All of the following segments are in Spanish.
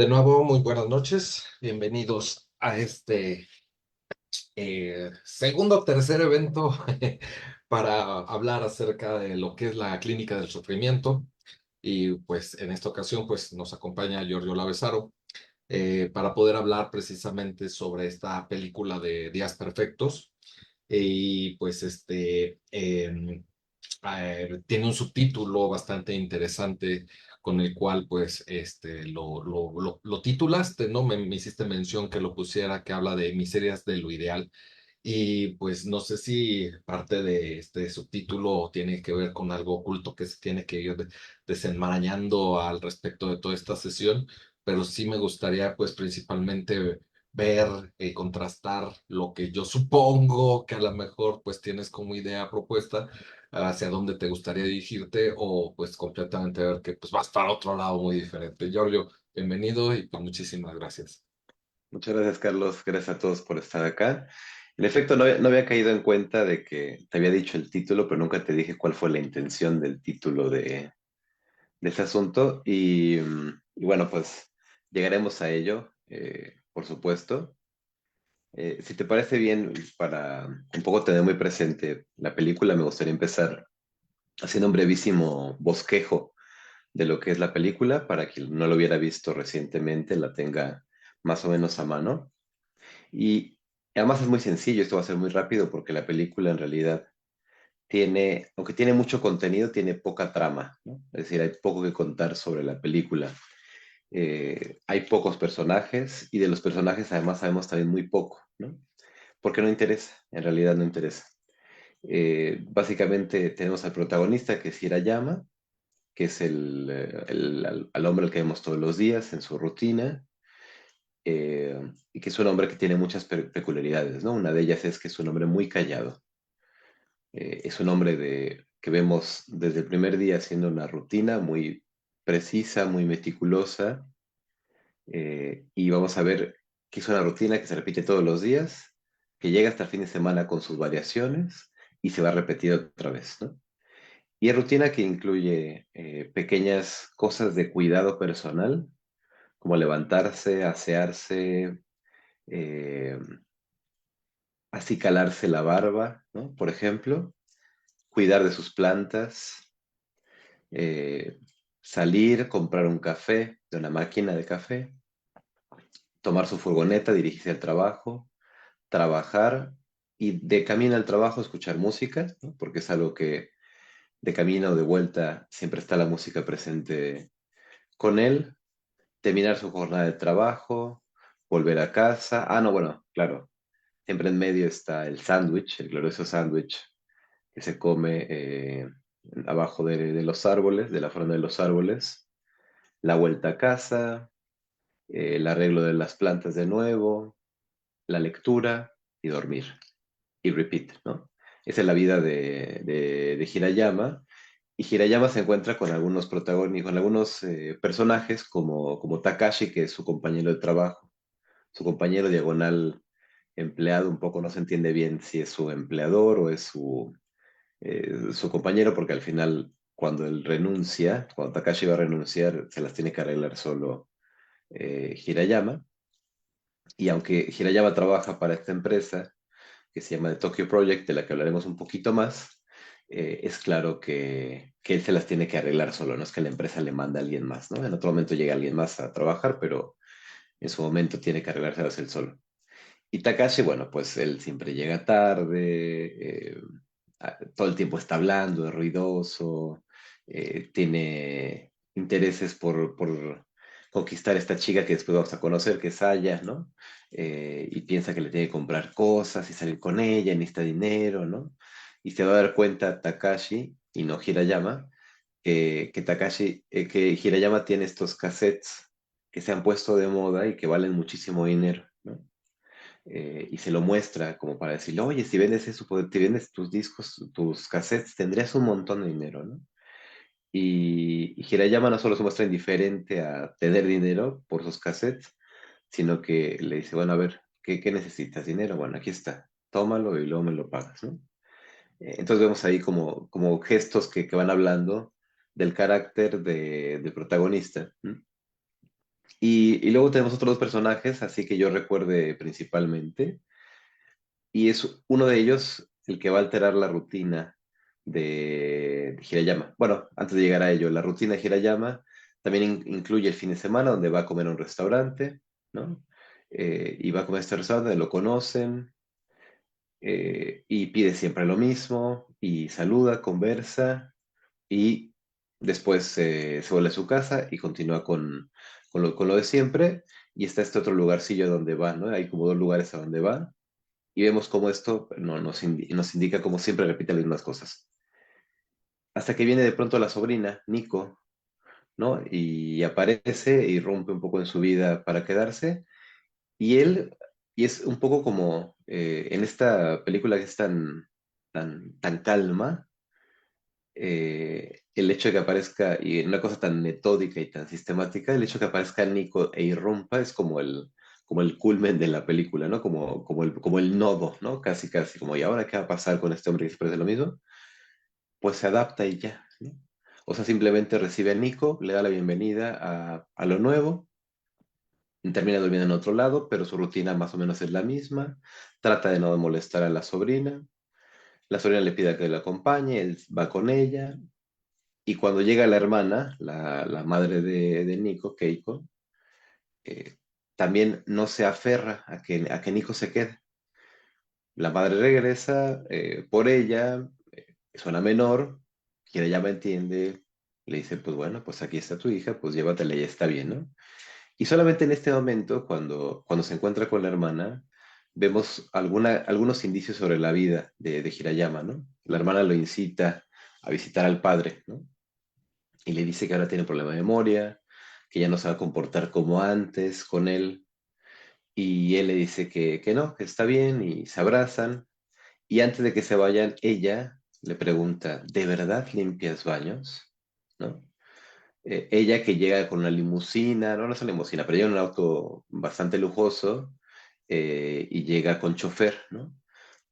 De nuevo, muy buenas noches. Bienvenidos a este segundo o tercer evento para hablar acerca de lo que es la clínica del sufrimiento. Y pues en esta ocasión pues nos acompaña Giorgio Lavesaro para poder hablar precisamente sobre esta película de Días Perfectos. Y pues tiene un subtítulo bastante interesante con el cual pues lo titulaste, ¿no? Me hiciste mención que lo pusiera, que habla de miserias de lo ideal. Y pues no sé si parte de este subtítulo tiene que ver con algo oculto que se tiene que ir desenmarañando al respecto de toda esta sesión, pero sí me gustaría pues principalmente ver y contrastar lo que yo supongo que a lo mejor pues tienes como idea propuesta hacia dónde te gustaría dirigirte o pues completamente ver que pues vas para otro lado muy diferente. Giorgio, bienvenido y pues muchísimas gracias. Muchas gracias, Carlos. Gracias a todos por estar acá. En efecto, no había caído en cuenta de que te había dicho el título, pero nunca te dije cuál fue la intención del título de ese asunto. Y bueno, pues llegaremos a ello, por supuesto. Si te parece bien, para un poco tener muy presente la película, me gustaría empezar haciendo un brevísimo bosquejo de lo que es la película, para quien no lo hubiera visto recientemente, la tenga más o menos a mano. Y además es muy sencillo, esto va a ser muy rápido porque la película en realidad tiene, aunque tiene mucho contenido, tiene poca trama, ¿no? Es decir, hay poco que contar sobre la película. Hay pocos personajes y de los personajes además sabemos también muy poco, ¿no? Porque no interesa, en realidad no interesa. Básicamente tenemos al protagonista que es Hirayama, que es al hombre al que vemos todos los días en su rutina, y que es un hombre que tiene muchas peculiaridades, ¿no? Una de ellas es que es un hombre muy callado. Es un hombre que vemos desde el primer día haciendo una rutina muy precisa, muy meticulosa, y vamos a ver que es una rutina que se repite todos los días, que llega hasta el fin de semana con sus variaciones y se va a repetir otra vez, ¿no? Y es rutina que incluye pequeñas cosas de cuidado personal, como levantarse, asearse, eh, acicalarse la barba, ¿no? Por ejemplo, cuidar de sus plantas, eh, salir, comprar un café de una máquina de café, tomar su furgoneta, dirigirse al trabajo, trabajar y de camino al trabajo escuchar música, ¿no? Porque es algo que de camino o de vuelta siempre está la música presente con él, terminar su jornada de trabajo, volver a casa. Ah, no, bueno, claro, siempre en medio está el sándwich, el glorioso sándwich que se come abajo de los árboles, de la franja de los árboles, la vuelta a casa, el arreglo de las plantas de nuevo, la lectura y dormir. Y repeat, ¿no? Esa es la vida de Hirayama. Y Hirayama se encuentra con algunos protagonistas, con algunos personajes como Takashi, que es su compañero de trabajo, su compañero diagonal empleado, un poco no se entiende bien si es su empleador o es su compañero, porque al final, cuando él renuncia, cuando Takashi va a renunciar, se las tiene que arreglar solo Hirayama. Y aunque Hirayama trabaja para esta empresa, que se llama The Tokyo Project, de la que hablaremos un poquito más, es claro que él se las tiene que arreglar solo, no es que la empresa le manda a alguien más, ¿no? En otro momento llega alguien más a trabajar, pero en su momento tiene que arreglárselas él solo. Y Takashi, bueno, pues él siempre llega tarde, todo el tiempo está hablando, es ruidoso, tiene intereses por conquistar a esta chica que después vamos a conocer, que es Aya, ¿no? Y piensa que le tiene que comprar cosas y salir con ella, necesita dinero, ¿no? Y se va a dar cuenta Takashi, y no Hirayama, que Hirayama tiene estos cassettes que se han puesto de moda y que valen muchísimo dinero, ¿no? Y se lo muestra como para decirle, oye, si vendes eso, pues, si vendes tus discos, tus cassettes, tendrías un montón de dinero, ¿no? Y Hirayama no solo se muestra indiferente a tener dinero por sus cassettes, sino que le dice, bueno, a ver, ¿qué necesitas? ¿Dinero? Bueno, aquí está, tómalo y luego me lo pagas, ¿no? Entonces vemos ahí como gestos que van hablando del carácter del protagonista, ¿no? Y luego tenemos otros dos personajes, así que yo recuerde principalmente, y es uno de ellos el que va a alterar la rutina de Hirayama. Bueno, antes de llegar a ello, la rutina de Hirayama también incluye el fin de semana donde va a comer a un restaurante, ¿no? Y va a comer a este restaurante donde lo conocen, y pide siempre lo mismo, y saluda, conversa, y después se vuelve a su casa y continúa con lo de siempre. Y está este otro lugarcillo donde va, ¿no? Hay como dos lugares a donde va. Y vemos cómo esto no, nos indica como siempre repite las mismas cosas. Hasta que viene de pronto la sobrina, Nico, ¿no? Y aparece y rompe un poco en su vida para quedarse. Y él, y es un poco como en esta película que es tan calma, el hecho de que aparezca, y una cosa tan metódica y tan sistemática, el hecho de que aparezca Nico e irrumpa es como el culmen de la película, ¿no? Como el nodo, ¿no? Casi, casi, como, ¿y ahora qué va a pasar con este hombre que siempre hace lo mismo? Pues se adapta y ya, ¿no? O sea, simplemente recibe a Nico, le da la bienvenida a lo nuevo, termina durmiendo en otro lado, pero su rutina más o menos es la misma, trata de no molestar a la sobrina le pide que lo acompañe, él va con ella, y cuando llega la hermana, la madre de Nico, Keiko, eh, también no se aferra a que Nico se quede. La madre regresa por ella, suena menor, quien ella me entiende, le dice, pues bueno, pues aquí está tu hija, pues llévatela y está bien, ¿no? Y solamente en este momento, cuando se encuentra con la hermana, vemos algunos indicios sobre la vida de Hirayama, ¿no? La hermana lo incita a visitar al padre, ¿no? Y le dice que ahora tiene un problema de memoria, que ya no se va a comportar como antes con él. Y él le dice que no, que está bien y se abrazan. Y antes de que se vayan, ella le pregunta, ¿de verdad limpias baños? ¿No? Ella que llega con una limusina, no, no es una limusina, pero llega en un auto bastante lujoso, y llega con chofer, ¿no?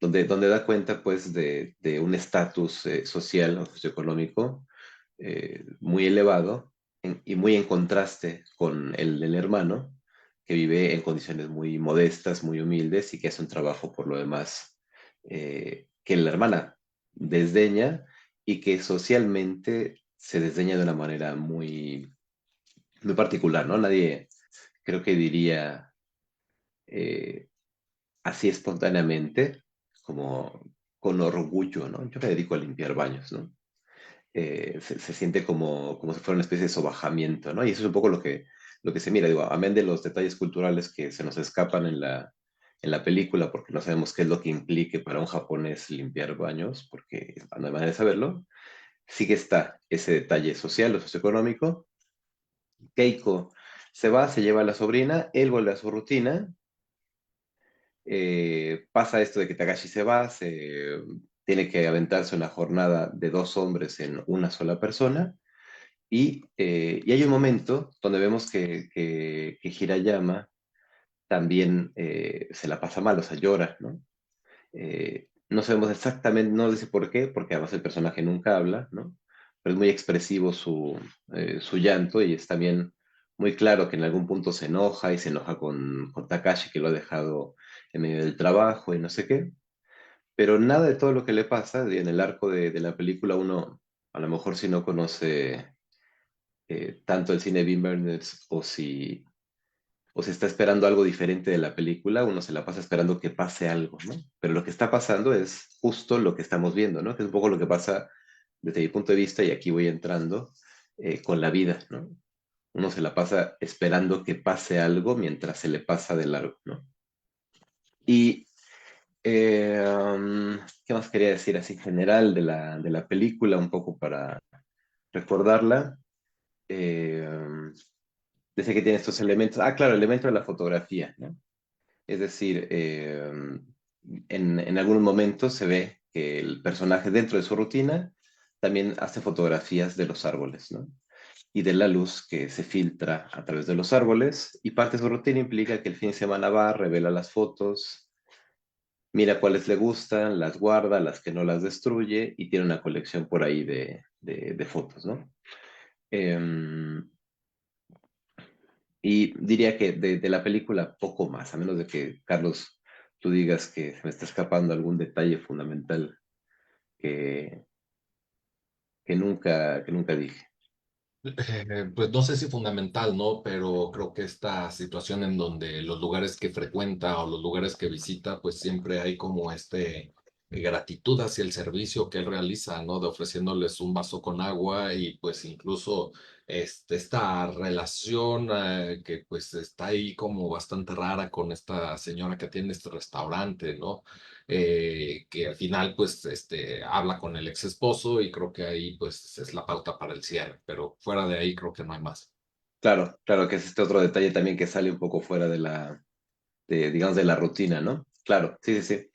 Donde da cuenta pues de un estatus social o socioeconómico muy elevado y muy en contraste con el del hermano, que vive en condiciones muy modestas, muy humildes y que hace un trabajo por lo demás que la hermana desdeña y que socialmente se desdeña de una manera muy particular, ¿no? Nadie creo que diría eh, así espontáneamente, como con orgullo, ¿no? Yo me dedico a limpiar baños, ¿no? Se siente como si fuera una especie de sobajamiento, ¿no? Y eso es un poco lo que se mira, digo, amén de los detalles culturales que se nos escapan en la película, porque no sabemos qué es lo que implique para un japonés limpiar baños, porque no hay manera de saberlo, sí que está ese detalle social o socioeconómico. Keiko se va, se lleva a la sobrina, él vuelve a su rutina, pasa esto de que Takashi se va, tiene que aventarse una jornada de dos hombres en una sola persona, y hay un momento donde vemos que Hirayama también se la pasa mal, o sea, llora, ¿no? No sabemos exactamente, no dice por qué, porque además el personaje nunca habla, ¿no? Pero es muy expresivo su llanto y es también muy claro que en algún punto se enoja y se enoja con Takashi que lo ha dejado en medio del trabajo y no sé qué. Pero nada de todo lo que le pasa, y en el arco de la película uno, a lo mejor si no conoce tanto el cine de Wim Wenders o si está esperando algo diferente de la película, uno se la pasa esperando que pase algo, ¿no? Pero lo que está pasando es justo lo que estamos viendo, ¿no? Que es un poco lo que pasa desde mi punto de vista, y aquí voy entrando con la vida, ¿no? Uno se la pasa esperando que pase algo mientras se le pasa de largo, ¿no? Y, ¿qué más quería decir así en general de la película, un poco para recordarla? Eh, Dice que tiene estos elementos. Ah, claro, el elemento de la fotografía, ¿no? Es decir, en algunos momentos se ve que el personaje dentro de su rutina también hace fotografías de los árboles, ¿no? Y de la luz que se filtra a través de los árboles. Y parte de su rutina implica que el fin de semana va, revela las fotos, mira cuáles le gustan, las guarda, las que no las destruye y tiene una colección por ahí de fotos, ¿no? Em, Y diría que de la película poco más, a menos de que, Carlos, tú digas que se me está escapando algún detalle fundamental que, que nunca dije. Pues no sé si fundamental, ¿no? Pero creo que esta situación en donde los lugares que frecuenta o los lugares que visita, pues siempre hay como gratitud hacia el servicio que él realiza, ¿no? De ofreciéndoles un vaso con agua y pues incluso esta relación que pues está ahí como bastante rara con esta señora que tiene este restaurante, ¿no? Que al final pues habla con el ex esposo y creo que ahí pues es la pauta para el cierre, pero fuera de ahí creo que no hay más. Claro, claro que es este otro detalle también que sale un poco fuera digamos, de la rutina, ¿no? Claro, sí, sí, sí.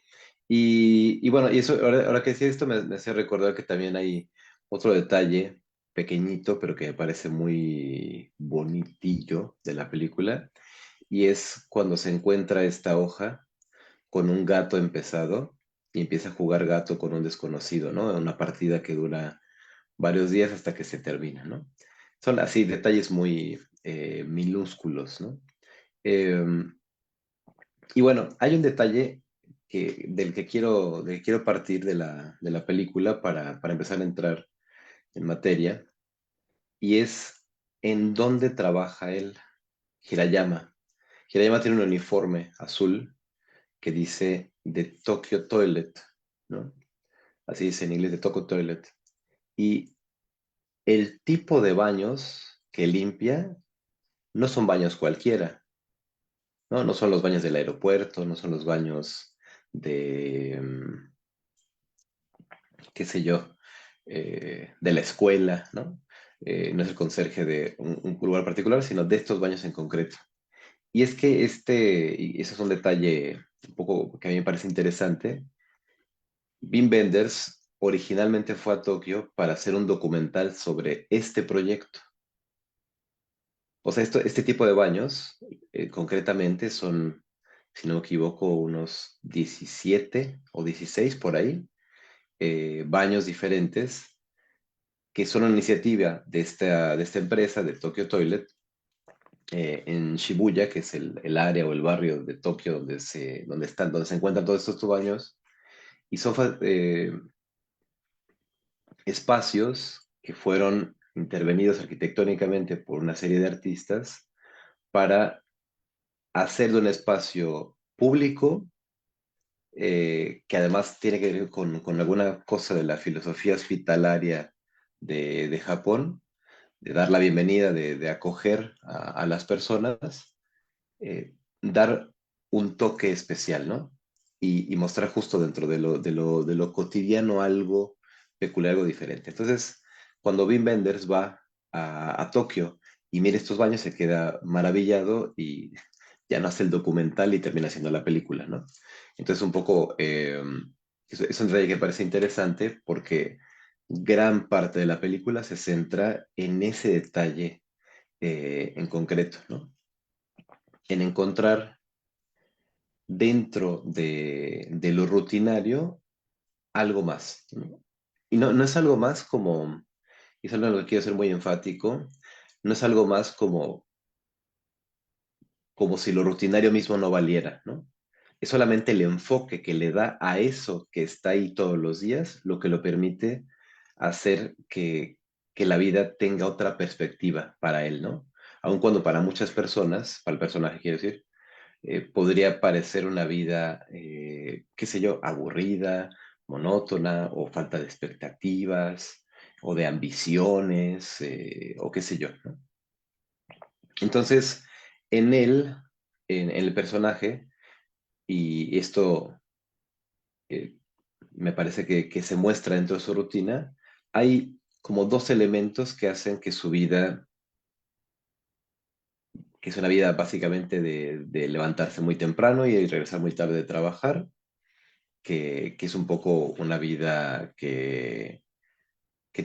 Y bueno, y eso, ahora que decía esto, me hace recordar que también hay otro detalle pequeñito, pero que me parece muy bonitillo de la película, y es cuando se encuentra esta hoja con un gato empezado y empieza a jugar gato con un desconocido, ¿no? Una partida que dura varios días hasta que se termina, ¿no? Son así detalles muy minúsculos, ¿no? Em, y bueno, hay un detalle del que quiero partir de la película para empezar a entrar en materia, y es en dónde trabaja él, Hirayama. Hirayama tiene un uniforme azul que dice The Tokyo Toilet, ¿no? Así dice en inglés, The Tokyo Toilet. Y el tipo de baños que limpia no son baños cualquiera, ¿no? No son los baños del aeropuerto, no son los baños de, qué sé yo, de la escuela, ¿no? No es el conserje de un lugar particular, sino de estos baños en concreto. Y es que y eso es un detalle un poco que a mí me parece interesante. Wim Wenders originalmente fue a Tokio para hacer un documental sobre este proyecto. O sea, este tipo de baños, concretamente, son, si no me equivoco, unos 17 o 16 por ahí, baños diferentes que son una iniciativa de esta empresa, de Tokyo Toilet, en Shibuya, que es el área o el barrio de Tokio donde se encuentran todos estos baños, y son espacios que fueron intervenidos arquitectónicamente por una serie de artistas para hacer de un espacio público, que además tiene que ver con alguna cosa de la filosofía hospitalaria de Japón, de dar la bienvenida, de acoger a las personas, dar un toque especial, ¿no? Y mostrar justo dentro de lo cotidiano algo peculiar, algo diferente. Entonces, cuando Wim Wenders va a Tokio y mira estos baños, se queda maravillado y ya no hace el documental y termina haciendo la película, ¿no? Entonces, un poco, es un detalle que parece interesante porque gran parte de la película se centra en ese detalle en concreto, ¿no? En encontrar dentro de lo rutinario algo más, ¿no? Y no, no es algo más como, y es algo en lo que quiero ser muy enfático, no es algo más como si lo rutinario mismo no valiera, ¿no? Es solamente el enfoque que le da a eso que está ahí todos los días lo que lo permite hacer que la vida tenga otra perspectiva para él, ¿no? Aun cuando para muchas personas, para el personaje quiero decir, podría parecer una vida, qué sé yo, aburrida, monótona o falta de expectativas o de ambiciones o qué sé yo, ¿no? Entonces, en él, en el personaje, y esto eh, me parece que se muestra dentro de su rutina, hay como dos elementos que hacen que su vida, que es una vida básicamente de levantarse muy temprano y regresar muy tarde de trabajar, que es un poco una vida que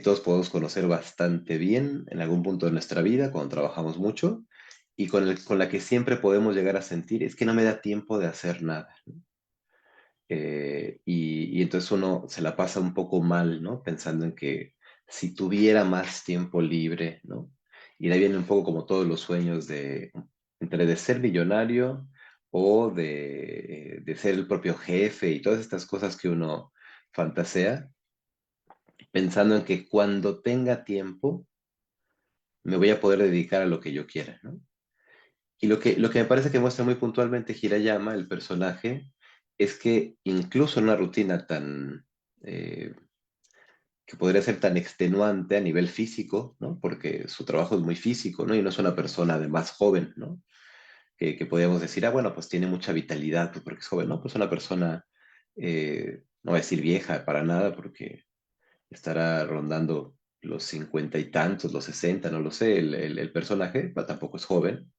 todos podemos conocer bastante bien en algún punto de nuestra vida cuando trabajamos mucho y con la que siempre podemos llegar a sentir, es que no me da tiempo de hacer nada. Y entonces uno se la pasa un poco mal, ¿no? Pensando en que si tuviera más tiempo libre, ¿no? Y de ahí vienen un poco como todos los sueños entre de ser millonario o de ser el propio jefe y todas estas cosas que uno fantasea, pensando en que cuando tenga tiempo me voy a poder dedicar a lo que yo quiera, ¿no? Y lo que me parece que muestra muy puntualmente Hirayama, el personaje, es que incluso en una rutina eh, que podría ser tan extenuante a nivel físico, ¿no? Porque su trabajo es muy físico, ¿no? Y no es una persona además joven, ¿no? Que podríamos decir, ah, bueno, pues tiene mucha vitalidad, pues porque es joven, ¿no? Pues una persona, no voy a decir vieja para nada, porque estará rondando los 50 y tantos, los 60, no lo sé, el personaje, pero tampoco es joven,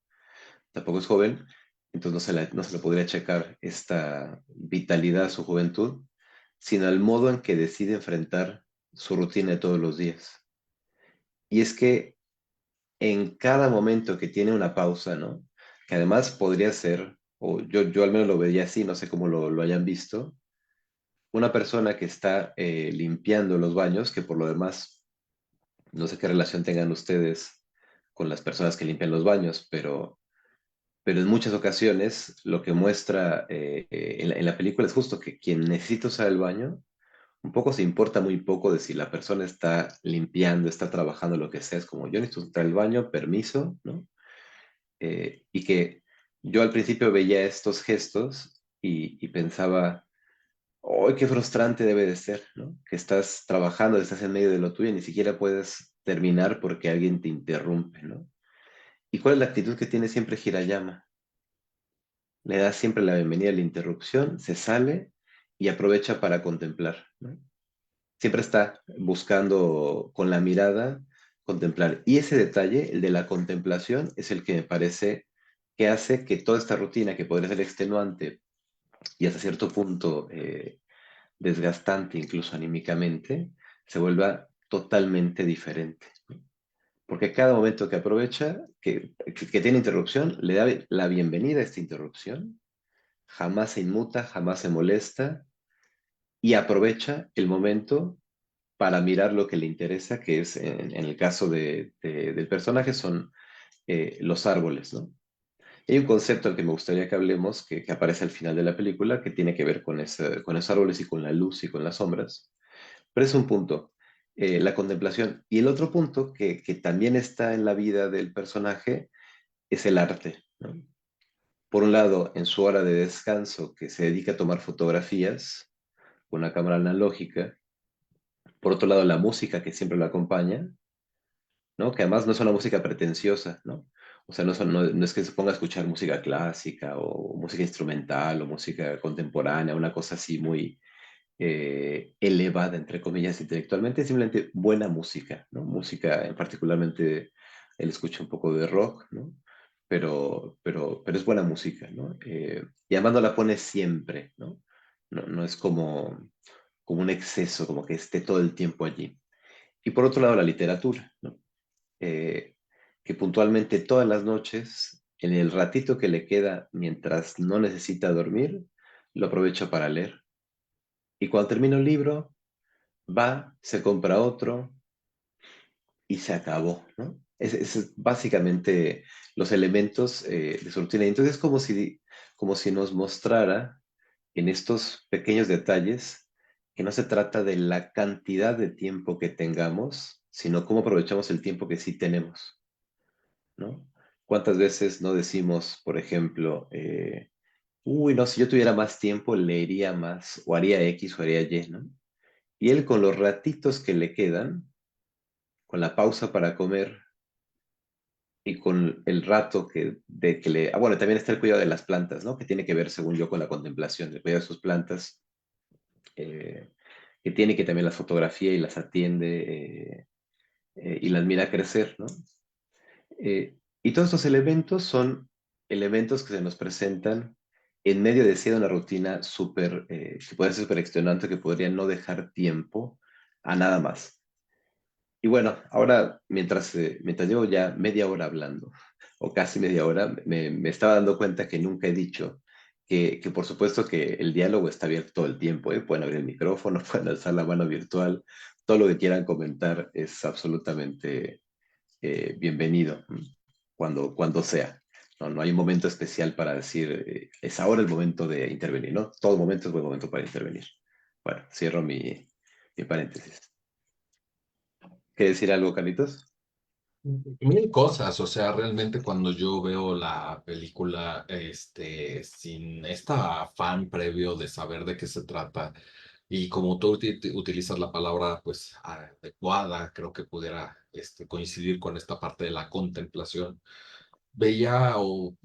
entonces no se le podría checar esta vitalidad a su juventud, sino al modo en que decide enfrentar su rutina de todos los días. Y es que en cada momento que tiene una pausa, ¿no? Que además podría ser, o yo al menos lo veía así, no sé cómo lo hayan visto, una persona que está limpiando los baños, que por lo demás, no sé qué relación tengan ustedes con las personas que limpian los baños, pero en muchas ocasiones lo que muestra en la película es justo que quien necesita usar el baño, un poco se importa muy poco de si la persona está limpiando, está trabajando, lo que sea, es como yo necesito usar el baño, permiso, ¿no? Y que yo al principio veía estos gestos y pensaba, ¡ay, qué frustrante debe de ser!, ¿no? Que estás trabajando, estás en medio de lo tuyo y ni siquiera puedes terminar porque alguien te interrumpe, ¿no? ¿Y cuál es la actitud que tiene siempre Hirayama? Le da siempre la bienvenida a la interrupción, se sale y aprovecha para contemplar, ¿no? Siempre está buscando con la mirada contemplar. Y ese detalle, el de la contemplación, es el que me parece que hace que toda esta rutina, que podría ser extenuante y hasta cierto punto desgastante, incluso anímicamente, se vuelva totalmente diferente. Porque cada momento que aprovecha, que tiene interrupción, le da la bienvenida a esta interrupción, jamás se inmuta, jamás se molesta y aprovecha el momento para mirar lo que le interesa, que es, en el caso del personaje, son los árboles, ¿no? Hay un concepto al que me gustaría que hablemos, que aparece al final de la película, que tiene que ver con esos árboles y con la luz y con las sombras. Pero es un punto, la contemplación. Y el otro punto, que también está en la vida del personaje, es el arte, ¿no? Por un lado, en su hora de descanso, que se dedica a tomar fotografías con una cámara analógica. Por otro lado, la música que siempre lo acompaña, ¿no? Que además no es una música pretenciosa, ¿no? O sea, no es que se ponga a escuchar música clásica o música instrumental o música contemporánea, una cosa así muy elevada, entre comillas, intelectualmente, simplemente buena música, ¿no? Música, particularmente, él escucha un poco de rock, ¿no? Pero es buena música, ¿no? Y además no la pone siempre, ¿no? No es como un exceso, como que esté todo el tiempo allí. Y por otro lado, la literatura, ¿no? Eh, que puntualmente todas las noches, en el ratito que le queda mientras no necesita dormir, lo aprovecha para leer. Y cuando termina un libro, va, se compra otro y se acabó, ¿no? Es básicamente los elementos de su rutina. Entonces es como si nos mostrara en estos pequeños detalles que no se trata de la cantidad de tiempo que tengamos, sino cómo aprovechamos el tiempo que sí tenemos, ¿no? ¿Cuántas veces no decimos, por ejemplo, uy, no, si yo tuviera más tiempo, leería más, o haría X o haría Y, ¿no? Y él con los ratitos que le quedan, con la pausa para comer y con el rato de que le... Ah, bueno, también está el cuidado de las plantas, ¿no? Que tiene que ver, según yo, con la contemplación, el cuidado de sus plantas, eh, que tiene que también las fotografía y las atiende y las mira crecer, ¿no? Y todos estos elementos son elementos que se nos presentan en medio de ser una rutina súper, que puede ser súper extenuante, que podría no dejar tiempo a nada más. Y bueno, ahora, mientras llevo ya media hora hablando, o casi media hora, me estaba dando cuenta que nunca he dicho que por supuesto que el diálogo está abierto todo el tiempo, ¿eh? Pueden abrir el micrófono, pueden alzar la mano virtual, todo lo que quieran comentar es absolutamente bienvenido, cuando sea. No, no hay un momento especial para decir, es ahora el momento de intervenir, ¿no? Todo momento es buen momento para intervenir. Bueno, cierro mi paréntesis. ¿Quieres decir algo, Carlitos? Mil cosas, o sea, realmente cuando yo veo la película, sin esta afán previo de saber de qué se trata, y como tú utilizas la palabra, pues, adecuada, creo que pudiera, coincidir con esta parte de la contemplación, veía o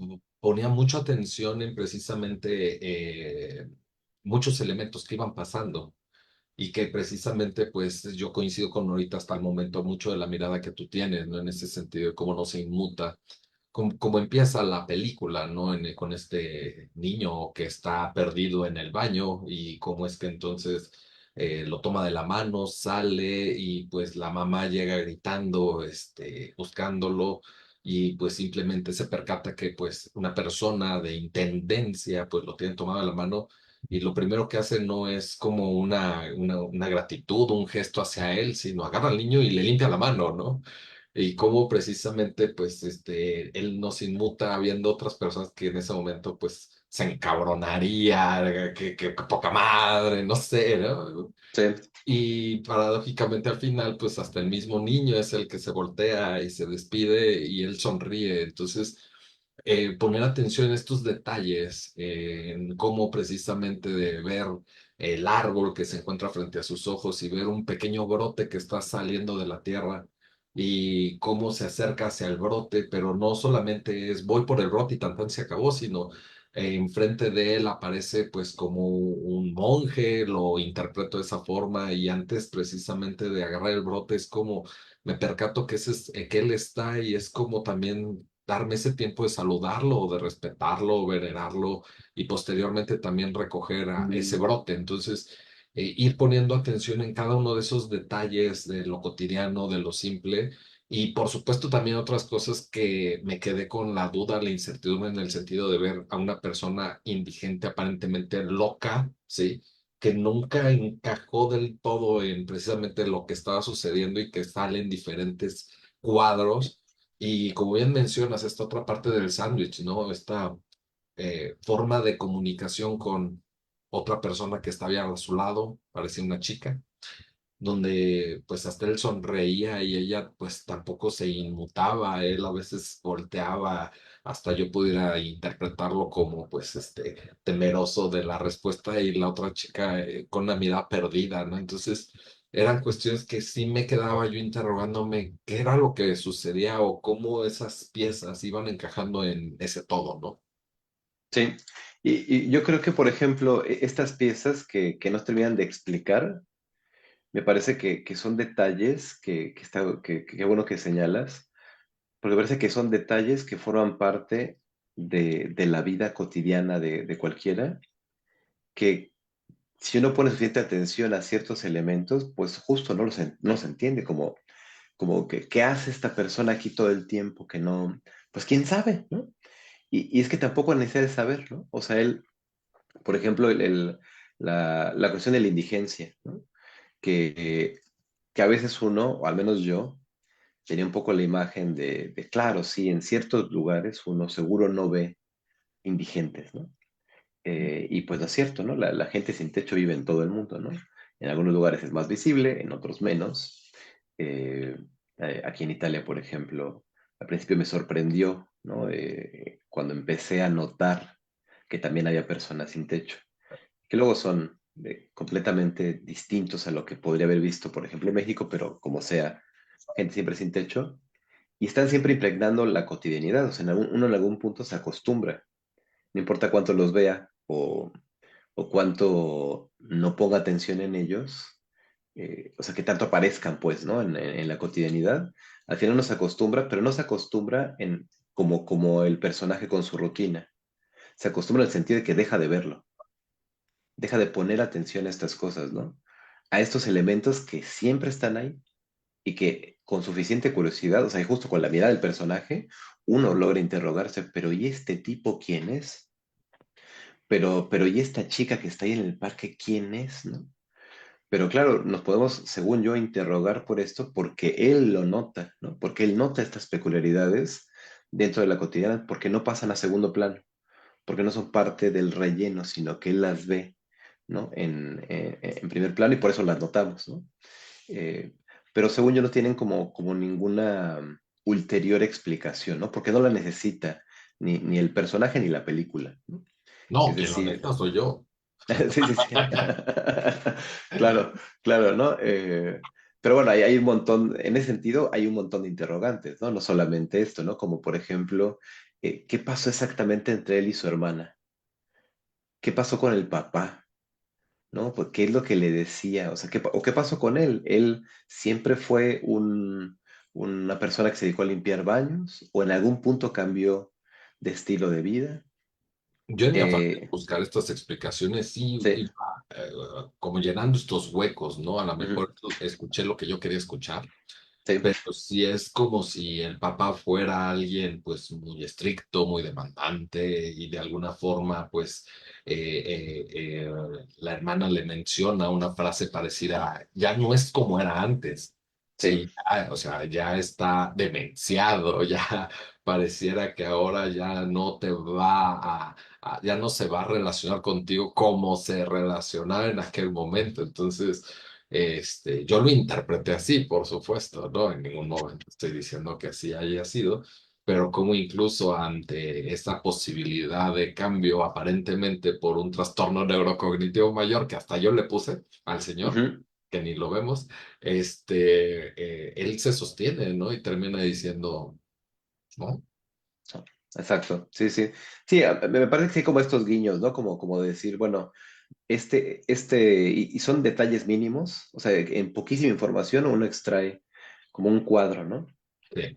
ponía mucha atención en precisamente muchos elementos que iban pasando y que precisamente pues yo coincido con ahorita hasta el momento mucho de la mirada que tú tienes, ¿no? En ese sentido de cómo no se inmuta, cómo empieza la película, ¿no? Con este niño que está perdido en el baño y cómo es que entonces lo toma de la mano, sale y pues la mamá llega gritando, buscándolo y pues simplemente se percata que pues una persona de intendencia pues lo tiene tomado de la mano y lo primero que hace no es como una gratitud, un gesto hacia él, sino agarra al niño y le limpia la mano, ¿no? Y cómo precisamente, pues, él no se inmuta viendo otras personas que en ese momento, pues, se encabronaría, que poca madre, no sé, ¿no? Sí, Y paradójicamente al final, pues hasta el mismo niño es el que se voltea y se despide y él sonríe. Entonces, poner atención en estos detalles, en cómo precisamente de ver el árbol que se encuentra frente a sus ojos y ver un pequeño brote que está saliendo de la tierra y cómo se acerca hacia el brote, pero no solamente es voy por el brote y tan tan se acabó, sino enfrente de él aparece pues como un monje, lo interpreto de esa forma y antes precisamente de agarrar el brote es como me percato que, que él está y es como también darme ese tiempo de saludarlo o de respetarlo o venerarlo y posteriormente también recoger a ese brote. Entonces, ir poniendo atención en cada uno de esos detalles de lo cotidiano, de lo simple y por supuesto también otras cosas que me quedé con la duda, la incertidumbre en el sentido de ver a una persona indigente aparentemente loca, ¿sí? Que nunca encajó del todo en precisamente lo que estaba sucediendo y que salen diferentes cuadros. Y como bien mencionas, esta otra parte del sándwich, ¿no? Esta forma de comunicación con otra persona que estaba a su lado, parecía una chica donde pues hasta él sonreía y ella pues tampoco se inmutaba, él a veces volteaba, hasta yo pudiera interpretarlo como pues temeroso de la respuesta y la otra chica con una mirada perdida, ¿no? Entonces eran cuestiones que sí me quedaba yo interrogándome qué era lo que sucedía o cómo esas piezas iban encajando en ese todo, ¿no? sí. Y yo creo que, por ejemplo, estas piezas que nos terminan de explicar, me parece que son detalles que bueno que señalas, porque parece que son detalles que forman parte de la vida cotidiana de cualquiera, que si uno pone suficiente atención a ciertos elementos, pues justo no los entiende, como que, ¿qué hace esta persona aquí todo el tiempo que no? Pues quién sabe, ¿no? Y es que tampoco hay necesidad de saber, ¿no? O sea, él, por ejemplo, la cuestión de la indigencia, ¿no? Que, que a veces uno, o al menos yo, tenía un poco la imagen claro, sí, en ciertos lugares uno seguro no ve indigentes, ¿no? Y pues no es cierto, ¿no? La gente sin techo vive en todo el mundo, ¿no? En algunos lugares es más visible, en otros menos. Eh, Aquí en Italia, por ejemplo, al principio me sorprendió, ¿no? Cuando empecé a notar que también había personas sin techo, que luego son completamente distintos a lo que podría haber visto, por ejemplo, en México, pero como sea, gente siempre sin techo, y están siempre impregnando la cotidianidad, o sea, uno en algún punto se acostumbra, no importa cuánto los vea o cuánto no ponga atención en ellos, o sea, que tanto aparezcan, pues, ¿no? En la cotidianidad, al final uno se acostumbra, pero no se acostumbra como el personaje con su rutina, se acostumbra en el sentido de que deja de verlo, deja de poner atención a estas cosas, ¿no? A estos elementos que siempre están ahí y que con suficiente curiosidad, o sea, y justo con la mirada del personaje, uno logra interrogarse, pero ¿y este tipo quién es? Pero ¿y esta chica que está ahí en el parque quién es, no? Pero claro, nos podemos, según yo, interrogar por esto porque él lo nota, ¿no? Porque él nota estas peculiaridades dentro de la cotidiana, porque no pasan a segundo plano, porque no son parte del relleno, sino que él las ve, ¿no? En primer plano y por eso las notamos, ¿no? Eh, pero según yo no tienen como ninguna ulterior explicación, ¿no? Porque no la necesita ni el personaje ni la película, ¿no? No, Es quien lo decir, necesita soy yo. sí, sí, sí. Claro, claro, ¿no? Pero bueno, hay un montón, en ese sentido, hay un montón de interrogantes, ¿no? No solamente esto, ¿no? Como por ejemplo, ¿qué pasó exactamente entre él y su hermana? ¿Qué pasó con el papá? ¿No? Pues, ¿qué es lo que le decía? O sea, ¿qué pasó con él? ¿Él siempre fue una persona que se dedicó a limpiar baños? ¿O en algún punto cambió de estilo de vida? Yo en mi afán de Eh, buscar estas explicaciones, sí, sí, iba como llenando estos huecos, ¿no? A lo ujú, mejor escuché lo que yo quería escuchar, sí, pero sí es como si el papá fuera alguien pues muy estricto, muy demandante y de alguna forma pues la hermana le menciona una frase parecida, a, ya no es como era antes, sí, sí, o sea, ya está demenciado, ya pareciera que ahora ya no te va ya no se va a relacionar contigo como se relacionaba en aquel momento, entonces yo lo interpreté así, por supuesto, ¿no? En ningún momento estoy diciendo que así haya sido, pero como incluso ante esa posibilidad de cambio aparentemente por un trastorno neurocognitivo mayor que hasta yo le puse al señor, ujú. que ni lo vemos, él se sostiene, ¿no? Y termina diciendo, ¿no? Exacto, sí, sí. Sí, me parece que sí, como estos guiños, ¿no? Como decir, bueno, y son detalles mínimos, o sea, en poquísima información uno extrae como un cuadro, ¿no? Sí.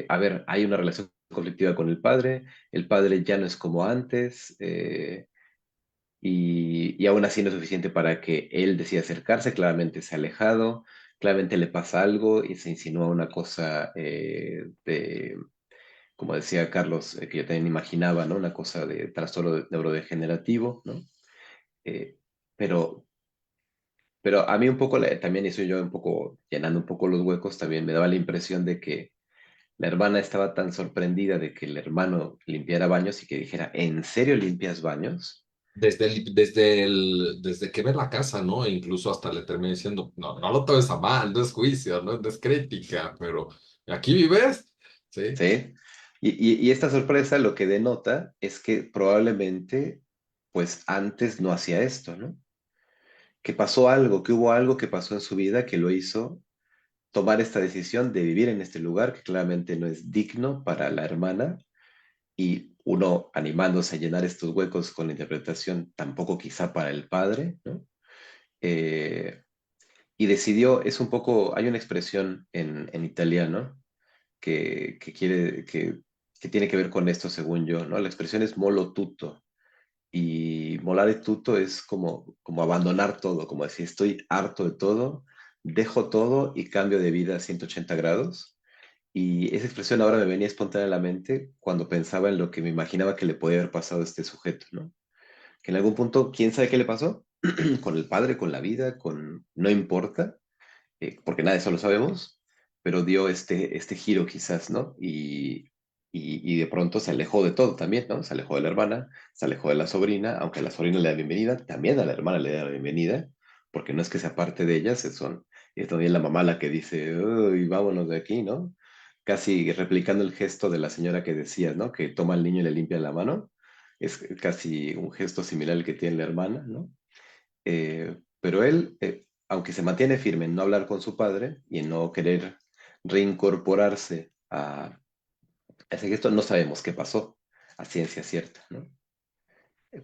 A ver, hay una relación conflictiva con el padre ya no es como antes, y aún así no es suficiente para que él decida acercarse, claramente se ha alejado, claramente le pasa algo y se insinúa una cosa como decía Carlos, que yo también imaginaba, ¿no? Una cosa de trastorno neurodegenerativo, ¿no? Eh, pero, pero a mí un poco, también eso yo un poco llenando un poco los huecos, también me daba la impresión de que la hermana estaba tan sorprendida de que el hermano limpiara baños y que dijera, ¿en serio limpias baños? Desde que ve la casa, ¿no? E incluso hasta le termina diciendo, no, no lo tomes a mal, no es juicio, no es crítica, pero aquí vives, ¿sí? ¿Sí? Y esta sorpresa lo que denota es que probablemente, pues antes no hacía esto, ¿no? Que pasó algo, que hubo algo que pasó en su vida que lo hizo tomar esta decisión de vivir en este lugar que claramente no es digno para la hermana y uno animándose a llenar estos huecos con la interpretación tampoco quizá para el padre, ¿no? Eh, y decidió, es un poco, hay una expresión en italiano que tiene que ver con esto según yo, ¿no? La expresión es molo tutto y molare tutto es como abandonar todo, como decir, estoy harto de todo, dejo todo y cambio de vida a 180 grados. Y esa expresión ahora me venía espontánea a la mente cuando pensaba en lo que me imaginaba que le podía haber pasado a este sujeto, ¿no? Que en algún punto, ¿quién sabe qué le pasó? Con el padre, con la vida, con... No importa, porque nada de eso lo sabemos, pero dio este giro quizás, ¿no? Y de pronto se alejó de todo también, ¿no? Se alejó de la hermana, se alejó de la sobrina, aunque a la sobrina le da bienvenida, también a la hermana le da la bienvenida, porque no es que sea parte de ellas, es también la mamá la que dice, uy, vámonos de aquí, ¿no? Casi replicando el gesto de la señora que decías, ¿no? Que toma al niño y le limpia la mano. Es casi un gesto similar al que tiene la hermana, ¿no? Pero él, aunque se mantiene firme en no hablar con su padre y en no querer reincorporarse a ese gesto, no sabemos qué pasó a ciencia cierta, ¿no?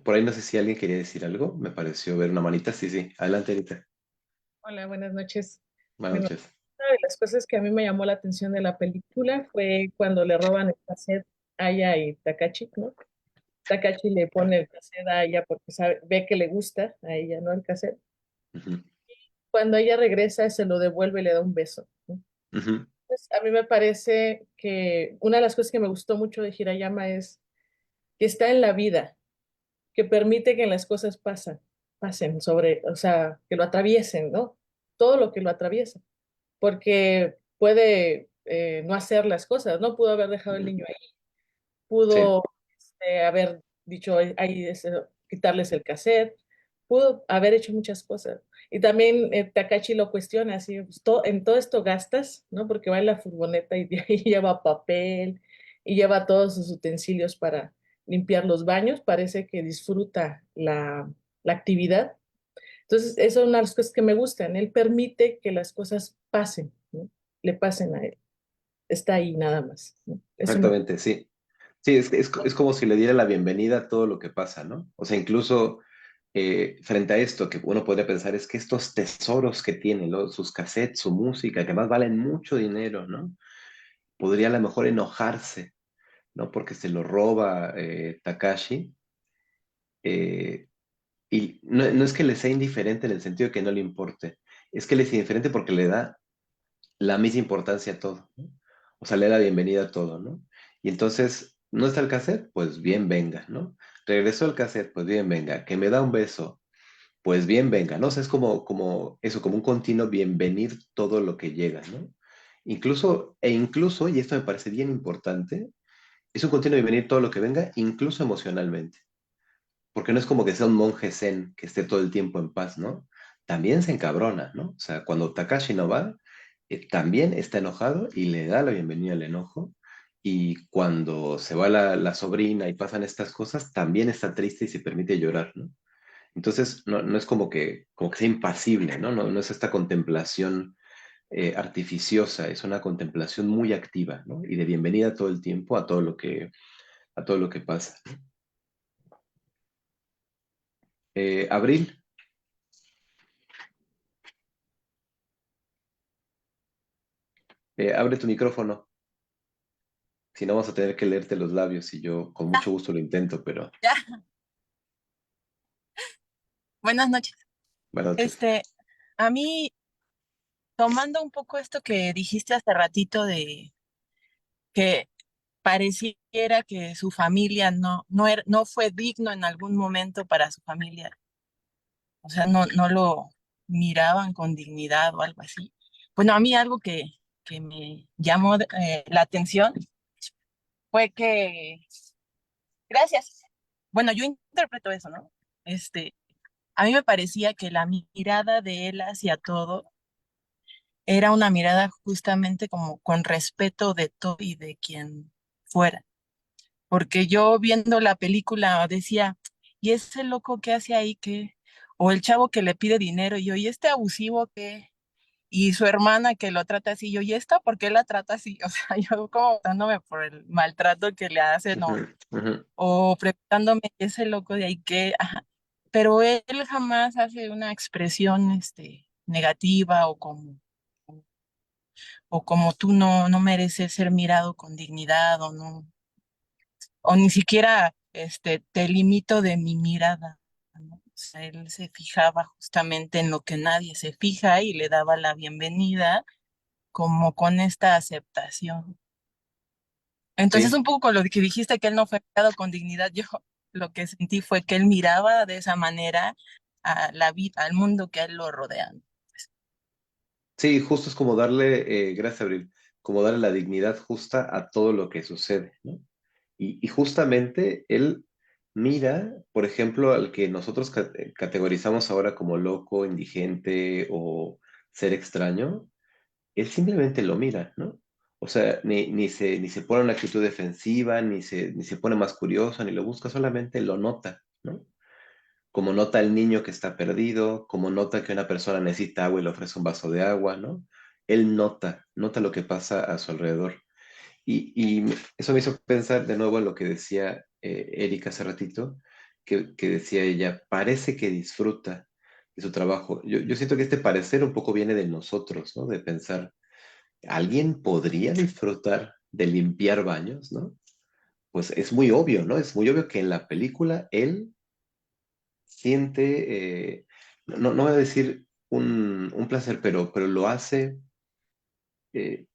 Por ahí no sé si alguien quería decir algo, me pareció ver una manita, sí, sí, adelante, Anita, Hola, buenas noches. buenas Bueno, noches. una de las cosas que a mí me llamó la atención de la película fue cuando le roban el cassette a Aya y Takashi, ¿no? Takashi le pone el cassette a ella porque ve que le gusta a ella, ¿no? El cassette. Ujú, Cuando ella regresa, se lo devuelve y le da un beso, ¿no? ujú, Pues, a mí me parece que una de las cosas que me gustó mucho de Hirayama es que está en la vida, que permite que las cosas pasen. pasen sobre, o sea, que lo atraviesen, ¿no? Todo lo que lo atraviesa, porque puede no hacer las cosas, ¿no? Pudo haber dejado el Ujú. niño ahí, Sí, pudo haber dicho, ahí quitarles el cassette, pudo haber hecho muchas cosas. Y también Takashi lo cuestiona, así, pues, en todo esto gastas, ¿no? Porque va en la furgoneta y de ahí lleva papel y lleva todos sus utensilios para limpiar los baños, parece que disfruta la actividad. Entonces, eso es una de las cosas que me gustan, él permite que las cosas pasen, ¿no? Le pasen a él, está ahí nada más, ¿no? Eso me... exactamente, sí. Sí, es como si le diera la bienvenida a todo lo que pasa, ¿no? O sea, incluso frente a esto, que uno podría pensar es que estos tesoros que tiene, sus cassettes, su música, que además valen mucho dinero, ¿no? Podría a lo mejor enojarse, ¿no? Porque se lo roba Takashi. eh, y no es que le sea indiferente en el sentido de que no le importe, es que le es indiferente porque le da la misma importancia a todo, ¿no? O sea, le da la bienvenida a todo, ¿no? Y entonces, ¿no está el cassette? Pues bien, venga, ¿no? Regresó el cassette, pues bien, venga. Que me da un beso, pues bien, venga, ¿no? O sea, es como eso, como un continuo bienvenir todo lo que llega, ¿no? Incluso, y esto me parece bien importante, es un continuo bienvenir todo lo que venga, incluso emocionalmente. Porque no es como que sea un monje zen que esté todo el tiempo en paz, ¿no? También se encabrona, ¿no? O sea, cuando Takashi no va, también está enojado y le da la bienvenida al enojo. Y cuando se va la sobrina y pasan estas cosas, también está triste y se permite llorar, ¿no? Entonces, no es como que sea impasible, ¿no? No es esta contemplación artificiosa, es una contemplación muy activa, ¿no? Y de bienvenida todo el tiempo a todo lo que pasa. Abril, abre tu micrófono. Si no, vamos a tener que leerte los labios y yo con mucho gusto lo intento, pero Ya, buenas noches. buenas noches. Este, a mí, tomando un poco esto que dijiste hace ratito de que pareciera que su familia no fue digno en algún momento para su familia, o sea, no lo miraban con dignidad o algo así. Bueno, a mí algo que me llamó la atención fue que, gracias. Bueno, yo interpreto eso, ¿no? A mí me parecía que la mirada de él hacia todo era una mirada justamente como con respeto de todo y de quien fuera. Porque yo viendo la película decía, ¿y ese loco qué hace ahí que? O el chavo que le pide dinero, y yo, ¿y este abusivo qué? Y su hermana que lo trata así, yo, ¿y esta por qué la trata así? O sea, yo como dándome por el maltrato que le hacen, Ujú, ujú. o preguntándome, ¿ese loco de ahí qué? Ajá. Pero él jamás hace una expresión, negativa o como tú no mereces ser mirado con dignidad o no, o ni siquiera te limito de mi mirada, ¿no? O sea, él se fijaba justamente en lo que nadie se fija y le daba la bienvenida como con esta aceptación. Entonces, Sí, un poco con lo que dijiste que él no fue mirado con dignidad, yo lo que sentí fue que él miraba de esa manera a la vida, al mundo que a él lo rodea. sí, justo es como darle, gracias Abril, como darle la dignidad justa a todo lo que sucede, ¿no? Y justamente él mira, por ejemplo, al que nosotros categorizamos ahora como loco, indigente o ser extraño, él simplemente lo mira, ¿no? O sea, ni se pone en una actitud defensiva, ni se pone más curioso, ni lo busca, solamente lo nota, ¿no? Como nota el niño que está perdido, como nota que una persona necesita agua y le ofrece un vaso de agua, ¿no? Él nota lo que pasa a su alrededor. Y eso me hizo pensar de nuevo en lo que decía Erika hace ratito, que decía ella, parece que disfruta de su trabajo. Yo siento que este parecer un poco viene de nosotros, ¿no? De pensar, ¿alguien podría disfrutar de limpiar baños, ¿no? Pues es muy obvio, ¿no? Es muy obvio que en la película él siente, no voy a decir un placer, pero lo hace eh,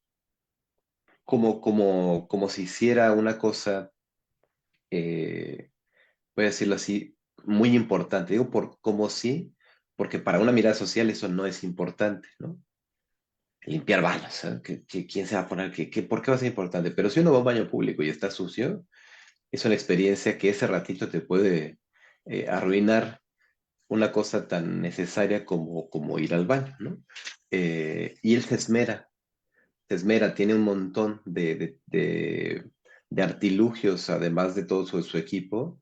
como si hiciera una cosa, voy a decirlo así, muy importante. Digo por cómo sí, porque para una mirada social eso no es importante, ¿no? Limpiar baños, ¿eh? ¿Quién se va a poner? ¿Por qué va a ser importante? Pero si uno va a un baño público y está sucio, es una experiencia que ese ratito te puede arruinar una cosa tan necesaria como ir al baño, ¿no? Y él se esmera, tiene un montón de artilugios, además de todo su equipo,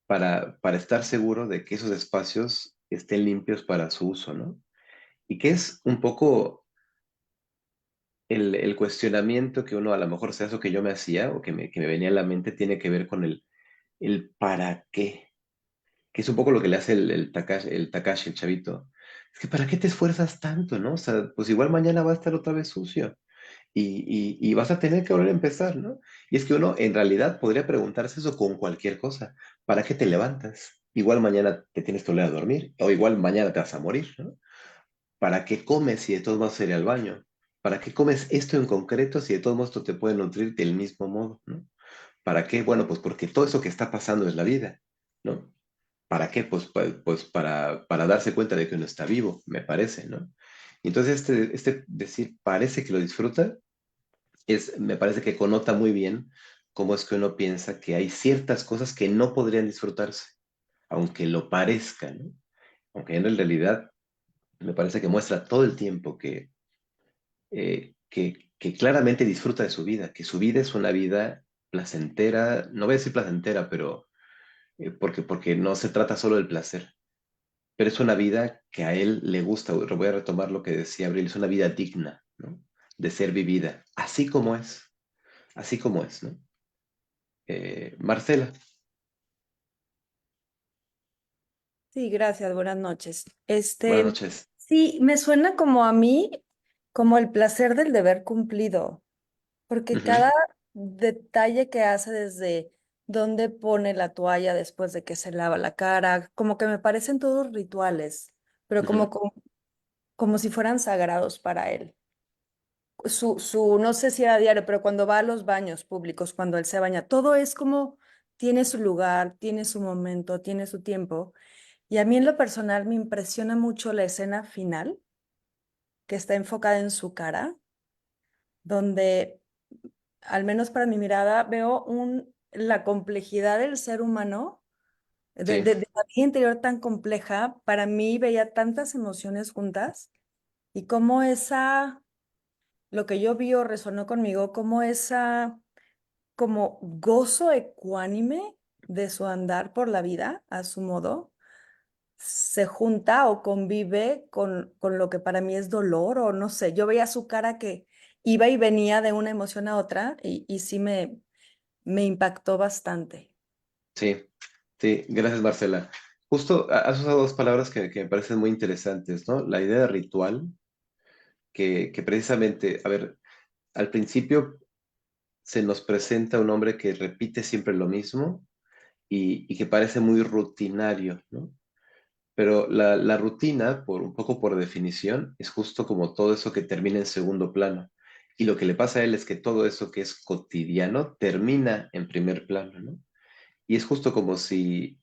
para estar seguro de que esos espacios estén limpios para su uso, ¿no? Y que es un poco el cuestionamiento que uno a lo mejor sea eso que yo me hacía o que me venía a la mente, tiene que ver con el para qué, que es un poco lo que le hace el Takashi, el chavito. Es que ¿para qué te esfuerzas tanto, no? O sea, pues igual mañana va a estar otra vez sucio y vas a tener que volver a empezar, ¿no? Y es que uno en realidad podría preguntarse eso con cualquier cosa. ¿Para qué te levantas? Igual mañana te tienes que volver a dormir o igual mañana te vas a morir, ¿no? ¿Para qué comes si de todos modos vas a ir al baño? ¿Para qué comes esto en concreto si de todos modos esto te puede nutrir del mismo modo, ¿no? ¿Para qué? Bueno, pues porque todo eso que está pasando es la vida, ¿no? ¿Para qué? Pues para darse cuenta de que uno está vivo, me parece, ¿no? Y entonces este decir, parece que lo disfruta, me parece que connota muy bien cómo es que uno piensa que hay ciertas cosas que no podrían disfrutarse, aunque lo parezca, ¿no? Aunque en realidad me parece que muestra todo el tiempo que claramente disfruta de su vida, que su vida es una vida placentera, no voy a decir placentera, pero porque no se trata solo del placer, pero es una vida que a él le gusta. Voy a retomar lo que decía Abril, es una vida digna, ¿no? De ser vivida, así como es, ¿no? Marcela, Sí, gracias, buenas noches. buenas noches. Sí, me suena como a mí, como el placer del deber cumplido, porque Ujú, cada detalle que hace desde dónde pone la toalla después de que se lava la cara, como que me parecen todos rituales, pero ujú, como si fueran sagrados para él. No sé si era diario, pero cuando va a los baños públicos, cuando él se baña, todo es como tiene su lugar, tiene su momento, tiene su tiempo. Y a mí en lo personal me impresiona mucho la escena final, que está enfocada en su cara, donde, al menos para mi mirada, veo la complejidad del ser humano, sí, de la vida interior tan compleja. Para mí veía tantas emociones juntas y cómo lo que yo vi o resonó conmigo, como gozo ecuánime de su andar por la vida a su modo se junta o convive con lo que para mí es dolor o no sé. Yo veía su cara que iba y venía de una emoción a otra y sí me impactó bastante. sí, sí, gracias Marcela. Justo has usado dos palabras que me parecen muy interesantes, ¿no? La idea de ritual, que precisamente, a ver, al principio se nos presenta un hombre que repite siempre lo mismo y que parece muy rutinario, ¿no? Pero la rutina, un poco por definición, es justo como todo eso que termina en segundo plano. Y lo que le pasa a él es que todo eso que es cotidiano termina en primer plano, ¿no? Y es justo como si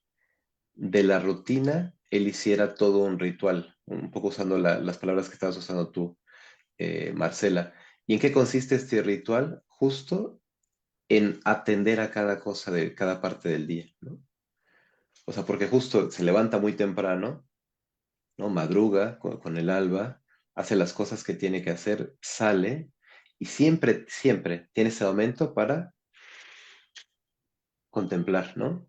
de la rutina él hiciera todo un ritual, un poco usando las palabras que estabas usando tú, Marcela. ¿Y en qué consiste este ritual? Justo en atender a cada cosa de cada parte del día, ¿no? O sea, porque justo se levanta muy temprano, ¿no? Madruga con el alba, hace las cosas que tiene que hacer, sale y siempre, siempre tiene ese momento para contemplar, ¿no?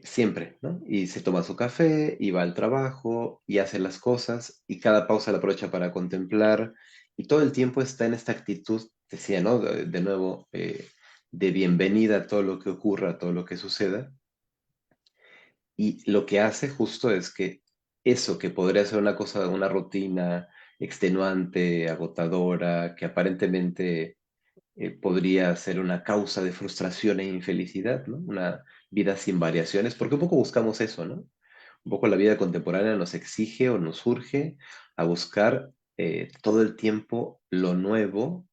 Siempre, ¿no? Y se toma su café y va al trabajo y hace las cosas y cada pausa la aprovecha para contemplar y todo el tiempo está en esta actitud, decía, ¿no? De nuevo, de bienvenida a todo lo que ocurra, a todo lo que suceda. Y lo que hace justo es que eso que podría ser una cosa, una rutina extenuante, agotadora, que aparentemente podría ser una causa de frustración e infelicidad, ¿no? Una vida sin variaciones, porque un poco buscamos eso, ¿no? Un poco la vida contemporánea nos exige o nos urge a buscar todo el tiempo lo nuevo,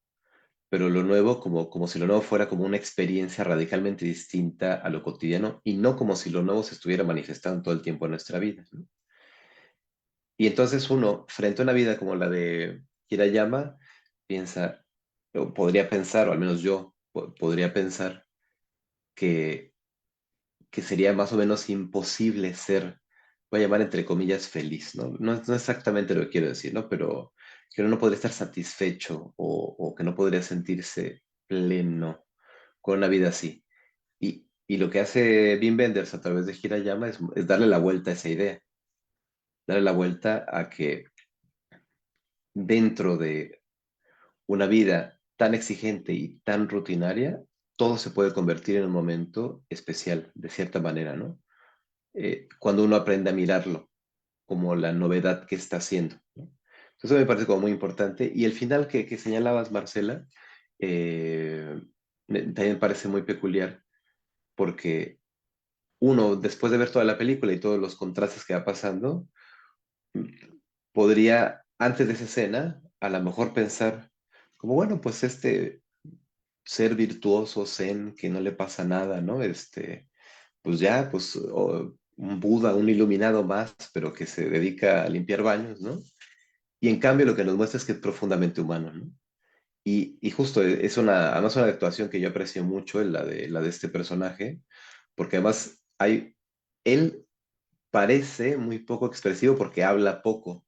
pero lo nuevo como si lo nuevo fuera como una experiencia radicalmente distinta a lo cotidiano y no como si lo nuevo se estuviera manifestando todo el tiempo en nuestra vida, ¿no? Y entonces uno, frente a una vida como la de Hirayama, piensa, o podría pensar, o al menos yo podría pensar, que, que sería más o menos imposible ser, voy a llamar entre comillas, feliz, ¿no? No es exactamente lo que quiero decir, ¿no? Pero que uno no podría estar satisfecho o que no podría sentirse pleno con una vida así. Y lo que hace Wim Wenders a través de Hirayama es darle la vuelta a esa idea, darle la vuelta a que dentro de una vida tan exigente y tan rutinaria, todo se puede convertir en un momento especial, de cierta manera, ¿no? Cuando uno aprende a mirarlo como la novedad que está haciendo, ¿no? Eso me parece como muy importante. Y el final que señalabas, Marcela, eh, también me parece muy peculiar porque uno, después de ver toda la película y todos los contrastes que va pasando, podría, antes de esa escena, a lo mejor pensar, como bueno, pues este ser virtuoso, zen, que no le pasa nada, ¿no? Pues ya, pues un Buda, un iluminado más, pero que se dedica a limpiar baños, ¿no? Y en cambio lo que nos muestra es que es profundamente humano, ¿no? Y justo es además una actuación que yo aprecio mucho, la de este personaje, porque además él parece muy poco expresivo porque habla poco,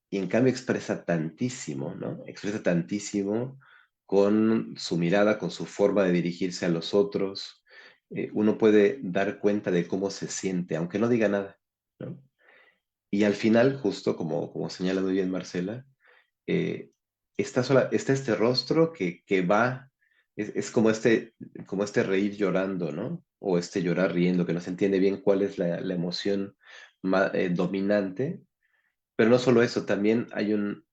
y en cambio expresa tantísimo, ¿no? Expresa tantísimo con su mirada, con su forma de dirigirse a los otros. Uno puede dar cuenta de cómo se siente, aunque no diga nada, ¿no? Y al final, justo como señala muy bien Marcela, eh, está este rostro que va, es como este reír llorando, ¿no? O este llorar riendo, que no se entiende bien cuál es la emoción dominante, pero no solo eso, también hay en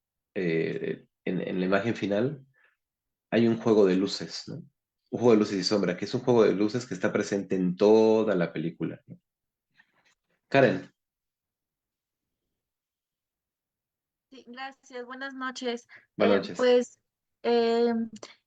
la imagen final, hay un juego de luces, ¿no? Un juego de luces y sombra, que es un juego de luces que está presente en toda la película, ¿no? Karen, Sí, gracias, buenas noches. buenas noches. Pues eh,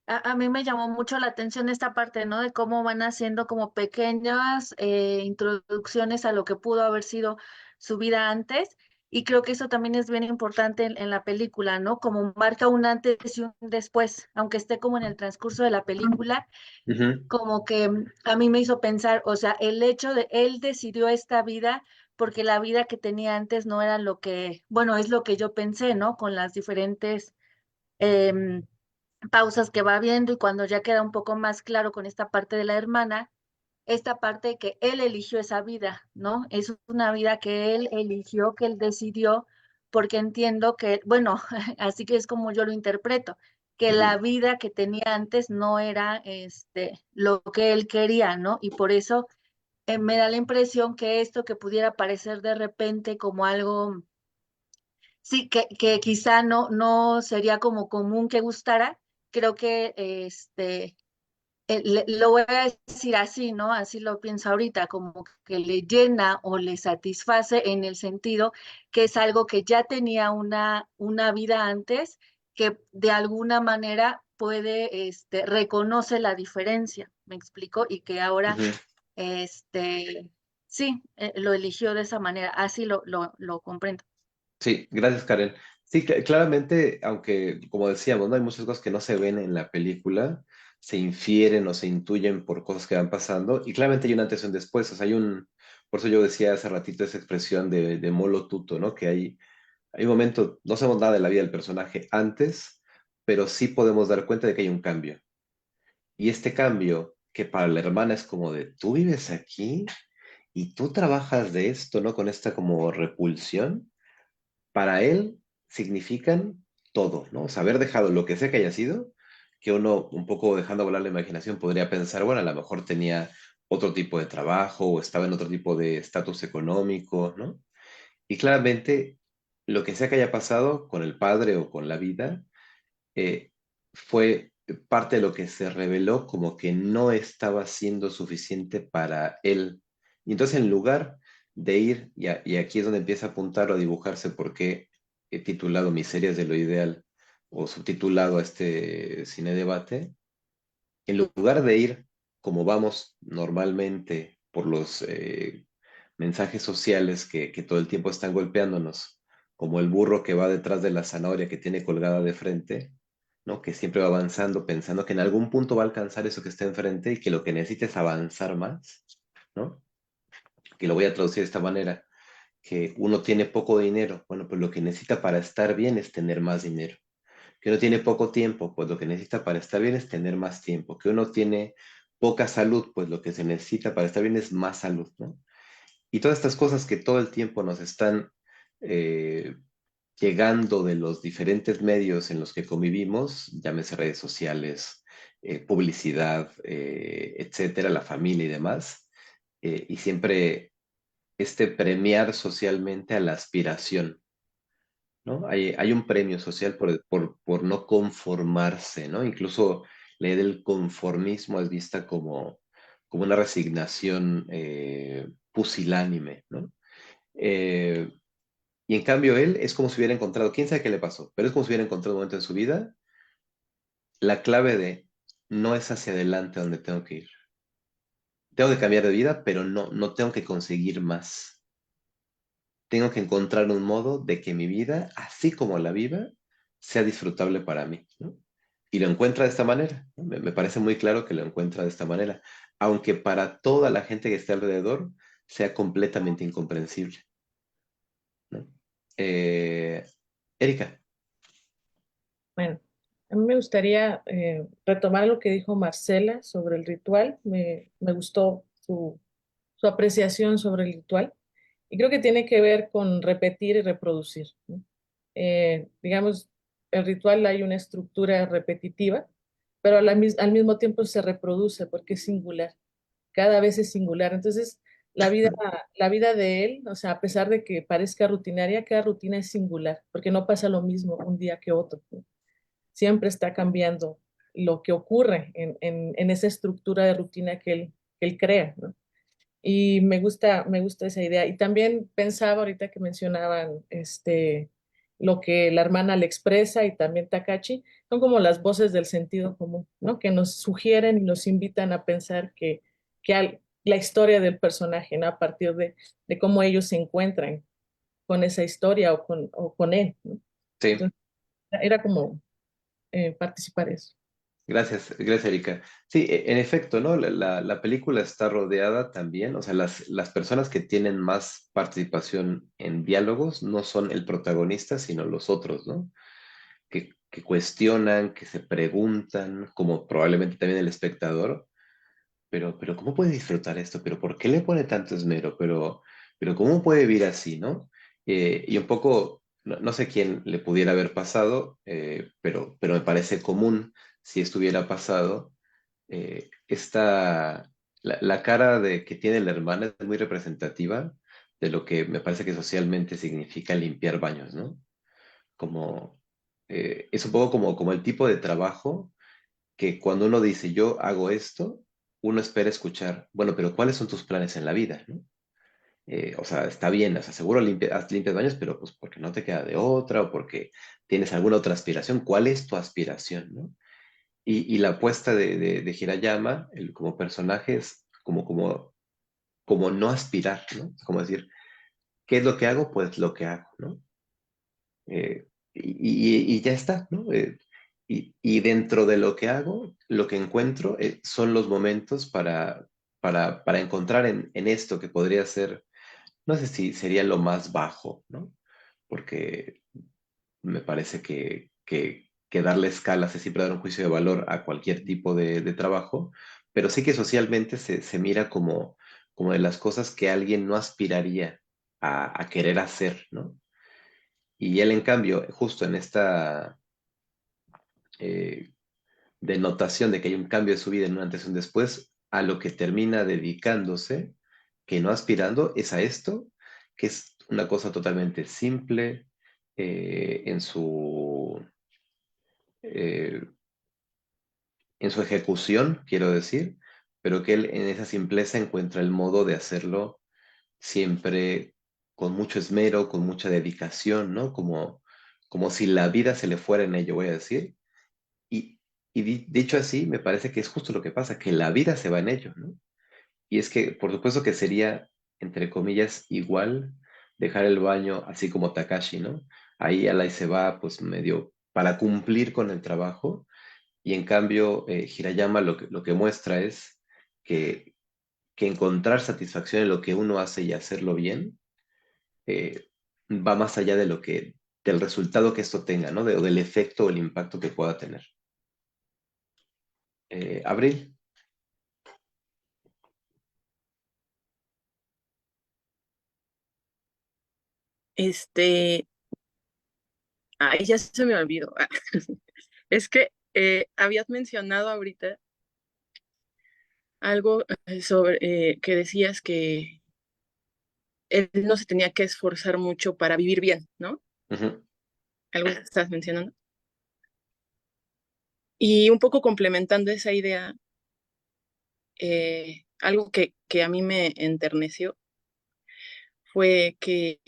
a mí me llamó mucho la atención esta parte, ¿no? De cómo van haciendo como pequeñas introducciones a lo que pudo haber sido su vida antes. Y creo que eso también es bien importante en la película, ¿no? Como marca un antes y un después, aunque esté como en el transcurso de la película, Ujú, como que a mí me hizo pensar, o sea, el hecho de él decidió esta vida porque la vida que tenía antes no era lo que, bueno, es lo que yo pensé, ¿no? Con las diferentes em, pausas que va viendo y cuando ya queda un poco más claro con esta parte de la hermana, esta parte de que él eligió esa vida, ¿no? Es una vida que él eligió, que él decidió, porque entiendo que, bueno, así que es como yo lo interpreto, que la ujú, vida que tenía antes no era lo que él quería, ¿no? Y por eso me da la impresión que esto que pudiera parecer de repente como algo, sí, que quizá no sería como común que gustara, creo que lo voy a decir así, ¿no? Así lo pienso ahorita, como que le llena o le satisface en el sentido que es algo que ya tenía una vida antes, que de alguna manera puede, reconoce la diferencia, ¿me explico? Y que ahora, ujú. este, sí, lo eligió de esa manera, así lo comprendo. Sí, gracias, Karen. Sí, claramente, aunque como decíamos, ¿no? Hay muchas cosas que no se ven en la película, se infieren o se intuyen por cosas que van pasando, y claramente hay un antes y un después. O sea, por eso yo decía hace ratito esa expresión de molo tuto, ¿no? Que hay un momento, no sabemos nada de la vida del personaje antes, pero sí podemos dar cuenta de que hay un cambio. Y este cambio, que para la hermana es como de, tú vives aquí y tú trabajas de esto, ¿no? Con esta como repulsión para él significan todo, ¿no? O sea, haber dejado lo que sea que haya sido, que uno un poco dejando volar la imaginación podría pensar, bueno, a lo mejor tenía otro tipo de trabajo o estaba en otro tipo de estatus económico, ¿no? Y claramente lo que sea que haya pasado con el padre o con la vida eh, fue parte de lo que se reveló como que no estaba siendo suficiente para él. Y entonces en lugar de ir, y aquí es donde empieza a apuntar o a dibujarse porque he titulado Miserias de lo Ideal, o subtitulado a este cine debate, en lugar de ir como vamos normalmente por los mensajes sociales que todo el tiempo están golpeándonos, como el burro que va detrás de la zanahoria que tiene colgada de frente, ¿no? Que siempre va avanzando pensando que en algún punto va a alcanzar eso que está enfrente y que lo que necesita es avanzar más, ¿no? Que lo voy a traducir de esta manera, que uno tiene poco dinero, bueno, pues lo que necesita para estar bien es tener más dinero. Que uno tiene poco tiempo, pues lo que necesita para estar bien es tener más tiempo. Que uno tiene poca salud, pues lo que se necesita para estar bien es más salud, ¿no? Y todas estas cosas que todo el tiempo nos están eh, llegando de los diferentes medios en los que convivimos, llámese redes sociales, publicidad, etcétera, la familia y demás, y siempre premiar socialmente a la aspiración, ¿no? Hay un premio social por no conformarse, ¿no? Incluso la idea del conformismo es vista como una resignación pusilánime, ¿no? Eh, y en cambio él es como si hubiera encontrado, quién sabe qué le pasó, pero es como si hubiera encontrado un momento en su vida la clave de no es hacia adelante donde tengo que ir. Tengo que cambiar de vida, pero no tengo que conseguir más. Tengo que encontrar un modo de que mi vida, así como la viva, sea disfrutable para mí, ¿no? Y lo encuentra de esta manera, ¿no? Me parece muy claro que lo encuentra de esta manera, aunque para toda la gente que esté alrededor sea completamente incomprensible, ¿no? Eh, Erika, Bueno, a mí me gustaría retomar lo que dijo Marcela sobre el ritual. Me gustó su apreciación sobre el ritual. Y creo que tiene que ver con repetir y reproducir, ¿no? Digamos, el ritual hay una estructura repetitiva, pero al mismo tiempo se reproduce porque es singular. Cada vez es singular. Entonces, la vida, la vida de él, o sea, a pesar de que parezca rutinaria, cada rutina es singular, porque no pasa lo mismo un día que otro, ¿no? Siempre está cambiando lo que ocurre en esa estructura de rutina que él crea, ¿no? Y me gusta esa idea. Y también pensaba ahorita que mencionaban lo que la hermana le expresa y también Takachi, son como las voces del sentido común, ¿no? Que nos sugieren y nos invitan a pensar la historia del personaje, ¿no? A partir de cómo ellos se encuentran con esa historia o con él, ¿no? sí. Entonces, era como participar eso. Gracias, Erika. Sí, en efecto, ¿no? La película está rodeada también, o sea, las personas que tienen más participación en diálogos no son el protagonista, sino los otros, ¿no? Que cuestionan, que se preguntan, como probablemente también el espectador, pero ¿cómo puede disfrutar esto? ¿Pero por qué le pone tanto esmero? Pero ¿cómo puede vivir así, no? Y un poco, no sé quién le pudiera haber pasado, pero me parece común si estuviera pasado, la cara que tiene la hermana es muy representativa de lo que me parece que socialmente significa limpiar baños, ¿no? Como, es un poco como el tipo de trabajo que cuando uno dice yo hago esto, uno espera escuchar, bueno, pero ¿cuáles son tus planes en la vida, ¿no? O sea, está bien, o sea, seguro limpias baños, pero pues porque no te queda de otra o porque tienes alguna otra aspiración. ¿Cuál es tu aspiración, no? Y la apuesta de Hirayama como personaje es como no aspirar, ¿no? Como decir, ¿qué es lo que hago? Pues lo que hago, ¿no? Y ya está, ¿no? Y dentro de lo que hago, lo que encuentro son los momentos para encontrar en esto que podría ser, no sé si sería lo más bajo, ¿no? Porque me parece que darle escalas es siempre dar un juicio de valor a cualquier tipo de trabajo, pero sí que socialmente se mira como de las cosas que alguien no aspiraría a querer hacer, ¿no? Y él, en cambio, justo en esta eh, denotación de que hay un cambio de su vida en un antes y un después, a lo que termina dedicándose, que no aspirando, es a esto, que es una cosa totalmente simple eh, en su ejecución, quiero decir, pero que él en esa simpleza encuentra el modo de hacerlo siempre con mucho esmero, con mucha dedicación, ¿no? como si la vida se le fuera en ello, voy a decir. Y dicho así, me parece que es justo lo que pasa, que la vida se va en ello, ¿no? Y es que, por supuesto que sería, entre comillas, igual dejar el baño así como Takashi, ¿no? Ahí Arai se va, pues medio para cumplir con el trabajo, y en cambio, Hirayama lo que muestra es que, que encontrar satisfacción en lo que uno hace y hacerlo bien eh, va más allá de del resultado que esto tenga, ¿no? O del efecto o el impacto que pueda tener. Abril. Este, ay, ya se me olvidó. Es que habías mencionado ahorita algo sobre que decías que él no se tenía que esforzar mucho para vivir bien, ¿no? Ujú. Algo que estás mencionando. Y un poco complementando esa idea, algo que a mí me enterneció fue que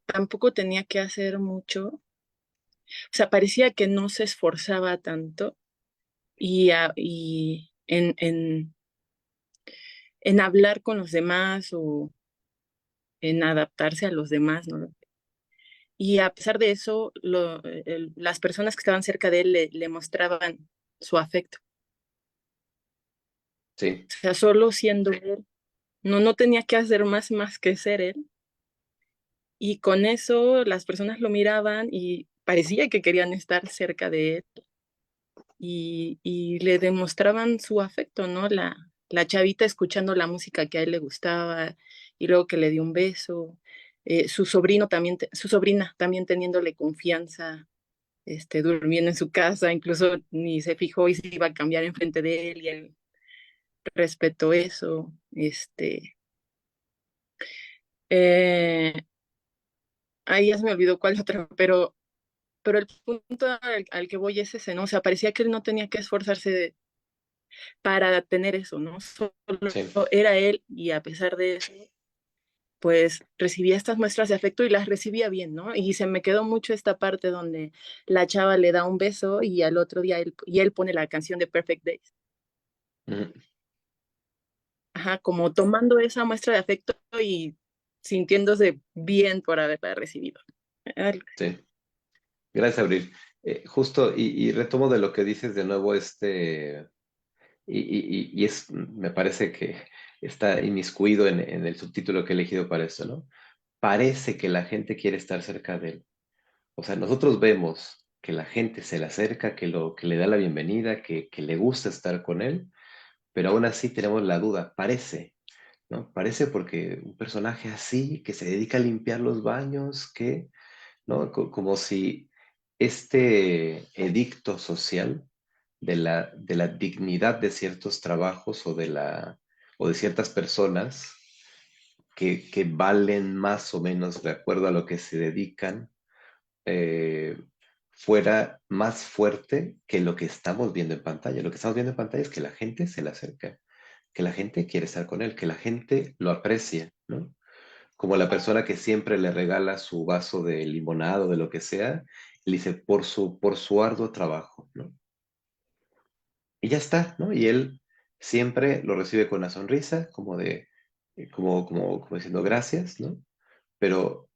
tampoco tenía que hacer mucho, o sea, parecía que no se esforzaba tanto y en hablar con los demás o en adaptarse a los demás, ¿no? Y a pesar de eso, las personas que estaban cerca de él le mostraban su afecto. Sí. O sea, solo siendo él, no tenía que hacer más que ser él. Y con eso las personas lo miraban y parecía que querían estar cerca de él y le demostraban su afecto, ¿no? La chavita escuchando la música que a él le gustaba y luego que le dio un beso. Su sobrino también, su sobrina también teniéndole confianza, durmiendo en su casa, incluso ni se fijó y se iba a cambiar enfrente de él y él respetó eso. Eh, Ahí ya se me olvidó cuál otra, pero el punto al que voy es ese, ¿no? O sea, parecía que él no tenía que esforzarse para tener eso, ¿no? Solo Sí. era él y a pesar de eso, pues recibía estas muestras de afecto y las recibía bien, ¿no? Y se me quedó mucho esta parte donde la chava le da un beso y al otro día él pone la canción de Perfect Days. Ujú. Ajá, como tomando esa muestra de afecto y sintiéndose bien por haberla recibido. Sí. Gracias, Abril. Justo, y retomo de lo que dices de nuevo, me parece que está inmiscuido en el subtítulo que he elegido para esto, ¿no? Parece que la gente quiere estar cerca de él. O sea, nosotros vemos que la gente se le acerca, que le da la bienvenida, que le gusta estar con él, pero aún así tenemos la duda, parece, ¿no? Parece porque un personaje así, que se dedica a limpiar los baños, ¿no? Como si este edicto social de la dignidad de ciertos trabajos o de ciertas personas que valen más o menos de acuerdo a lo que se dedican, eh, fuera más fuerte que lo que estamos viendo en pantalla. Lo que estamos viendo en pantalla es que la gente se le acerca, que la gente quiere estar con él, que la gente lo aprecia, ¿no? Como la persona que siempre le regala su vaso de limonado, de lo que sea, y le dice por su arduo trabajo, ¿no? Y ya está, ¿no? Y él siempre lo recibe con una sonrisa, como diciendo gracias, ¿no? Pero,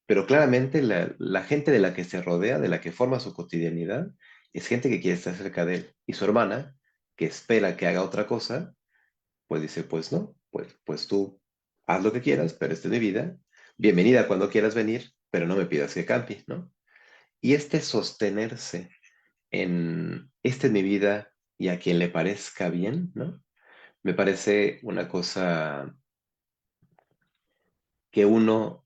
pero claramente la gente de la que se rodea, de la que forma su cotidianidad, es gente que quiere estar cerca de él. Y su hermana, que espera que haga otra cosa, pues dice, pues no, pues tú haz lo que quieras, pero esta es mi vida. Bienvenida cuando quieras venir, pero no me pidas que cambie, ¿no? Y sostenerse en, esta es mi vida y a quien le parezca bien, ¿no? Me parece una cosa que uno,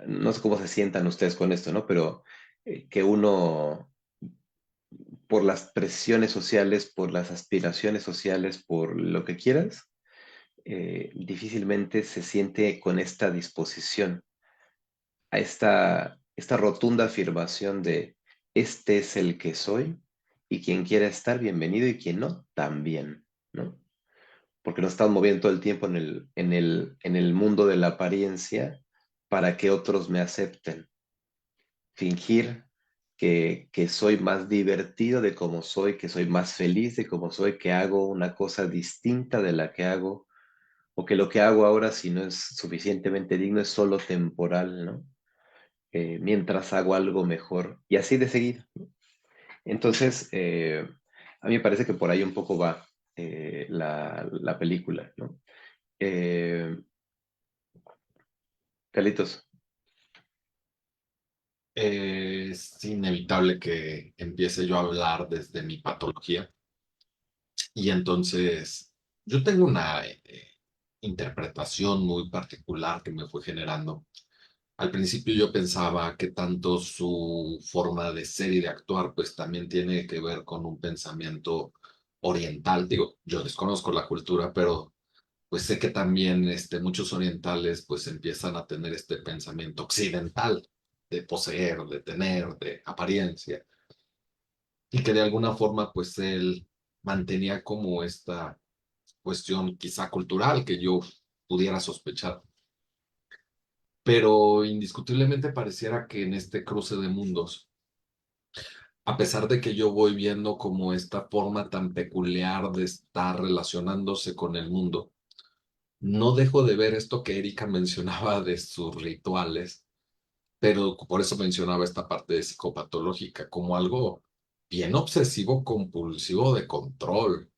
no sé cómo se sientan ustedes con esto, ¿no? Pero que uno, por las presiones sociales, por las aspiraciones sociales, por lo que quieras, difícilmente se siente con esta disposición, a esta rotunda afirmación de este es el que soy y quien quiera estar bienvenido y quien no, también, ¿no? Porque nos estamos moviendo todo el tiempo en el mundo de la apariencia para que otros me acepten. fingir que soy más divertido de como soy, que soy más feliz de como soy, que hago una cosa distinta de la que hago, o que lo que hago ahora, si no es suficientemente digno, es solo temporal, ¿no? Mientras hago algo mejor, y así de seguido. Entonces, a mí me parece que por ahí un poco va la película, ¿no? Eh, Carlitos, Es inevitable que empiece yo a hablar desde mi patología y entonces yo tengo una interpretación muy particular que me fue generando. Al principio yo pensaba que tanto su forma de ser y de actuar pues también tiene que ver con un pensamiento oriental. Digo, yo desconozco la cultura, pero pues sé que también muchos orientales pues empiezan a tener este pensamiento occidental de poseer, de tener, de apariencia, y que de alguna forma pues él mantenía como esta cuestión quizá cultural que yo pudiera sospechar, pero indiscutiblemente pareciera que en este cruce de mundos, a pesar de que yo voy viendo como esta forma tan peculiar de estar relacionándose con el mundo, no dejo de ver esto que Erika mencionaba de sus rituales, pero por eso mencionaba esta parte de psicopatológica como algo bien obsesivo compulsivo de control,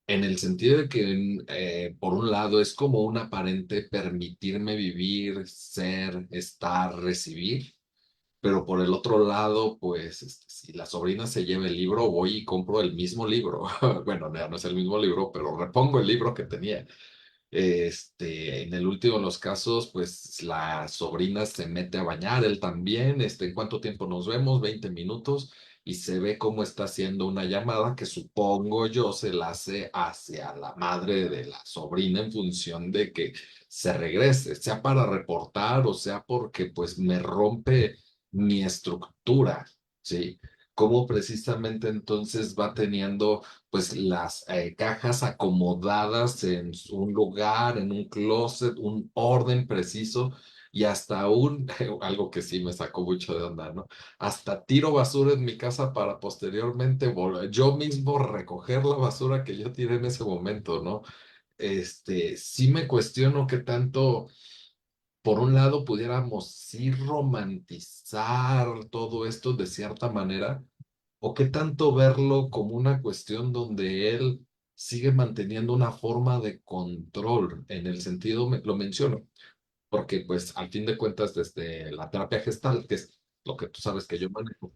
en el sentido de que por un lado es como un aparente permitirme vivir, ser, estar, recibir, pero por el otro lado, pues si la sobrina se lleva el libro, voy y compro el mismo libro. Bueno, ya no es el mismo libro, pero repongo el libro que tenía. En el último de los casos, pues la sobrina se mete a bañar, él también. ¿En cuánto tiempo nos vemos? 20 minutos. Y se ve cómo está haciendo una llamada que supongo yo se la hace hacia la madre de la sobrina en función de que se regrese, sea para reportar o sea porque pues me rompe mi estructura, ¿sí? Cómo precisamente entonces va teniendo pues las cajas acomodadas en un lugar, en un closet, un orden preciso y hasta algo que sí me sacó mucho de onda, ¿no? Hasta tiro basura en mi casa para posteriormente yo mismo recoger la basura que yo tiré en ese momento, ¿no? Sí me cuestiono qué tanto por un lado, pudiéramos sí romantizar todo esto de cierta manera, o qué tanto verlo como una cuestión donde él sigue manteniendo una forma de control, en el sentido, lo menciono, porque pues al fin de cuentas desde la terapia gestal, que es lo que tú sabes que yo manejo,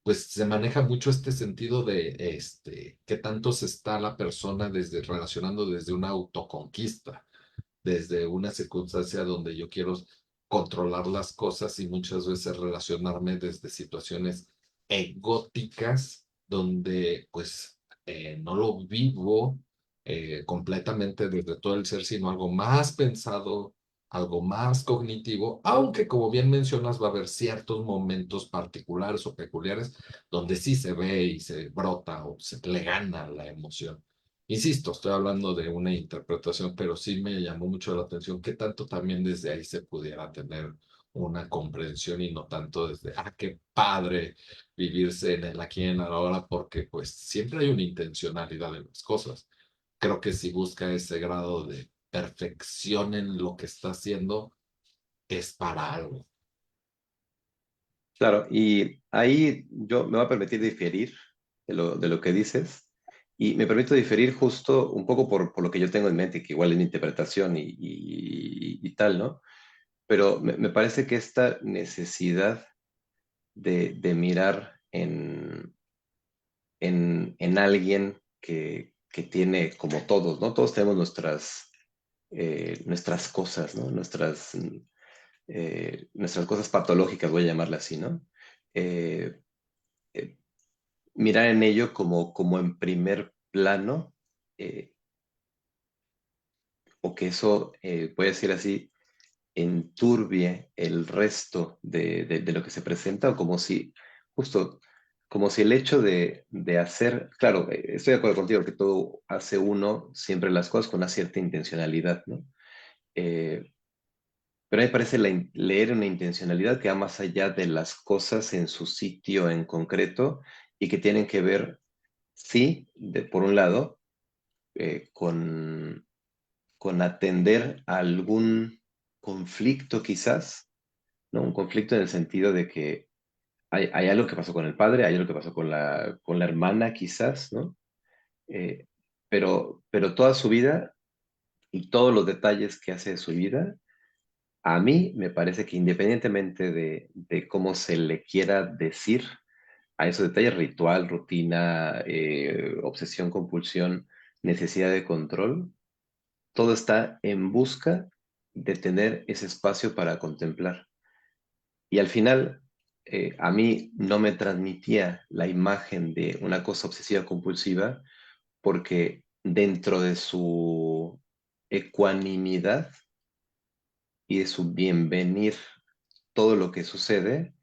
pues se maneja mucho este sentido de qué tanto se está la persona desde relacionando desde una autoconquista, desde una circunstancia donde yo quiero controlar las cosas y muchas veces relacionarme desde situaciones egóticas donde pues no lo vivo completamente desde todo el ser, sino algo más pensado, algo más cognitivo, aunque como bien mencionas va a haber ciertos momentos particulares o peculiares donde sí se ve y se brota o se le gana la emoción. Insisto, estoy hablando de una interpretación, pero sí me llamó mucho la atención que tanto también desde ahí se pudiera tener una comprensión y no tanto desde, qué padre vivirse en el aquí y en el ahora, porque pues siempre hay una intencionalidad en las cosas. Creo que si busca ese grado de perfección en lo que está haciendo, es para algo. claro, y ahí yo me voy a permitir diferir de lo que dices, y me permito diferir justo un poco por lo que yo tengo en mente, que igual es mi interpretación y tal, ¿no? Pero me parece que esta necesidad de mirar en alguien que tiene, como todos, ¿no? Todos tenemos nuestras cosas, ¿no? Nuestras cosas patológicas, voy a llamarla así, ¿no? Eh, eh, Mirar en ello como en primer plano, eh, o que eso, voy a decir así, enturbie el resto de lo que se presenta, o como si, justo, como si el hecho de hacer, claro, estoy de acuerdo contigo que todo hace uno siempre las cosas con una cierta intencionalidad, ¿no? Eh, Pero a mí me parece leer una intencionalidad que va más allá de las cosas en su sitio en concreto y que tienen que ver, sí, por un lado, con atender a algún conflicto quizás, ¿no? Un conflicto en el sentido de que hay algo que pasó con el padre, hay algo que pasó con la hermana quizás, ¿no? Eh, pero toda su vida y todos los detalles que hace de su vida, a mí me parece que independientemente de cómo se le quiera decir a esos detalles, ritual, rutina, obsesión, compulsión, necesidad de control, todo está en busca de tener ese espacio para contemplar. Y al final, a mí no me transmitía la imagen de una cosa obsesiva compulsiva porque dentro de su ecuanimidad y de su bienvenir todo lo que sucede,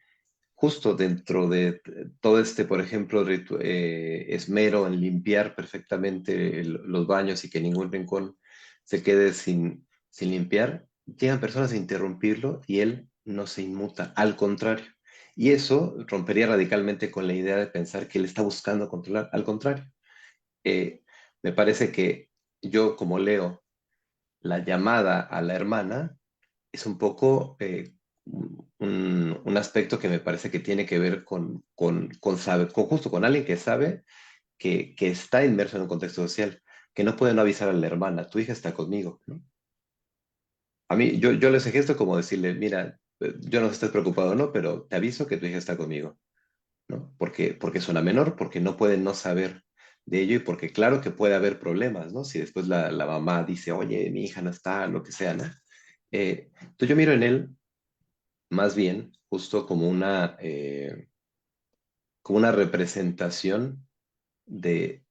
justo dentro de todo este, por ejemplo, esmero en limpiar perfectamente los baños y que ningún rincón se quede sin limpiar, llegan personas a interrumpirlo y él no se inmuta, al contrario. Y eso rompería radicalmente con la idea de pensar que él está buscando controlar, al contrario. Eh, Me parece que yo, como leo la llamada a la hermana, es un poco un aspecto que me parece que tiene que ver justo con alguien que sabe que está inmerso en un contexto social, que no puede no avisar a la hermana, tu hija está conmigo, ¿no? A mí, yo les gesto como decirle, mira, yo no sé si estás preocupado o no, pero te aviso que tu hija está conmigo, ¿no? Porque es una menor, porque no puede no saber de ello y porque claro que puede haber problemas, ¿no? Si después la mamá dice, oye, mi hija no está, lo que sea, ¿no? Entonces yo miro en él más bien justo como una representación de,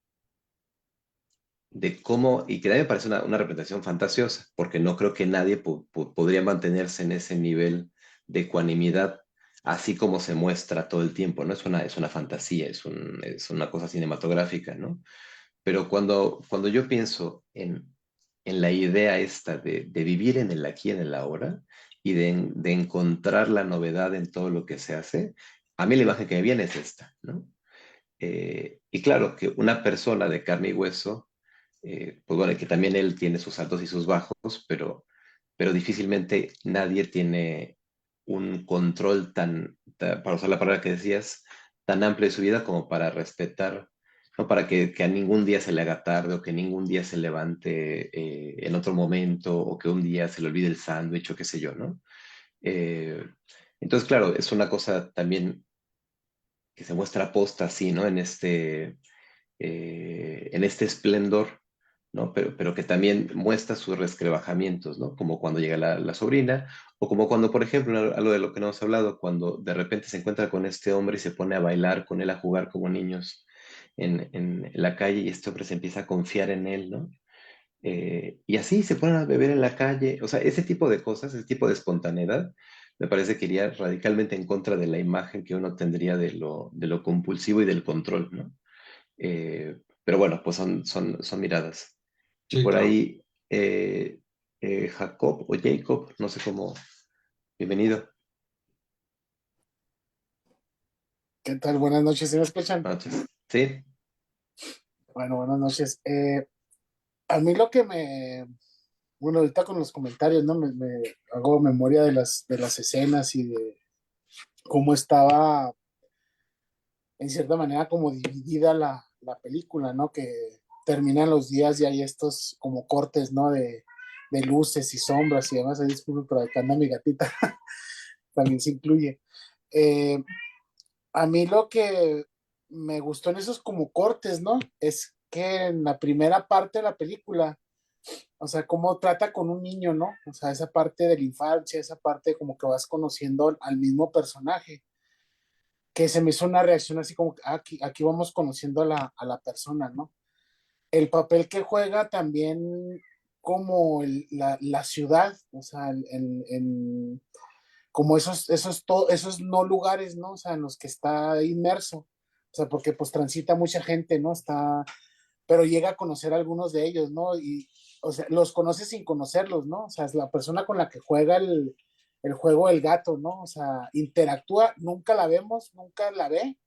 de cómo, y que a mí me parece una representación fantasiosa, porque no creo que nadie podría mantenerse en ese nivel de ecuanimidad, así como se muestra todo el tiempo, ¿no? Es una fantasía, es una cosa cinematográfica, ¿no? Pero cuando yo pienso en la idea esta de vivir en el aquí, en el ahora, y de encontrar la novedad en todo lo que se hace, a mí la imagen que me viene es esta, ¿no? Y claro, que una persona de carne y hueso, pues bueno, que también él tiene sus altos y sus bajos, pero difícilmente nadie tiene un control para usar la palabra que decías, tan amplio de su vida como para respetar, no para que a ningún día se le haga tarde o que ningún día se levante en otro momento o que un día se le olvide el sándwich o qué sé yo, ¿no? Eh, entonces, claro, es una cosa también que se muestra posta así, ¿no? En este esplendor, ¿no? Pero que también muestra sus resquebrajamientos, ¿no? Como cuando llega la sobrina, o como cuando, por ejemplo, algo de lo que no hemos hablado, cuando de repente se encuentra con este hombre y se pone a bailar con él, a jugar como niños en la calle, y este hombre se empieza a confiar en él, ¿no? Y así se ponen a beber en la calle, o sea, ese tipo de cosas, ese tipo de espontaneidad, me parece que iría radicalmente en contra de la imagen que uno tendría de lo compulsivo y del control, ¿no? Pero bueno, pues son miradas. Y Sí, por claro. ahí, Jacob o Jacob, no sé cómo, bienvenido. ¿Qué tal? Buenas noches, ¿sí me escuchan? Buenas noches. Sí, Bueno, buenas noches. A mí bueno, ahorita con los comentarios, ¿no? Me hago memoria de las escenas y de cómo estaba, en cierta manera, como dividida la película, ¿no? Que terminan los días y hay estos como cortes, ¿no? De luces y sombras y demás. Ahí disculpe, pero acá anda mi gatita, también se incluye. Eh, A mí lo que me gustó en esos como cortes, ¿no? Es que en la primera parte de la película, o sea, cómo trata con un niño, ¿no? O sea, esa parte de la infancia, esa parte como que vas conociendo al mismo personaje, que se me hizo una reacción así como, que, aquí vamos conociendo a la persona, ¿no? El papel que juega también como la ciudad, o sea, como esos no lugares, ¿no? O sea, en los que está inmerso. O sea, porque pues transita mucha gente, ¿no? Está pero llega a conocer a algunos de ellos, ¿no? Y, o sea, los conoce sin conocerlos, ¿no? O sea, es la persona con la que juega el juego del gato, ¿no? O sea, interactúa, nunca la vemos, nunca la ve,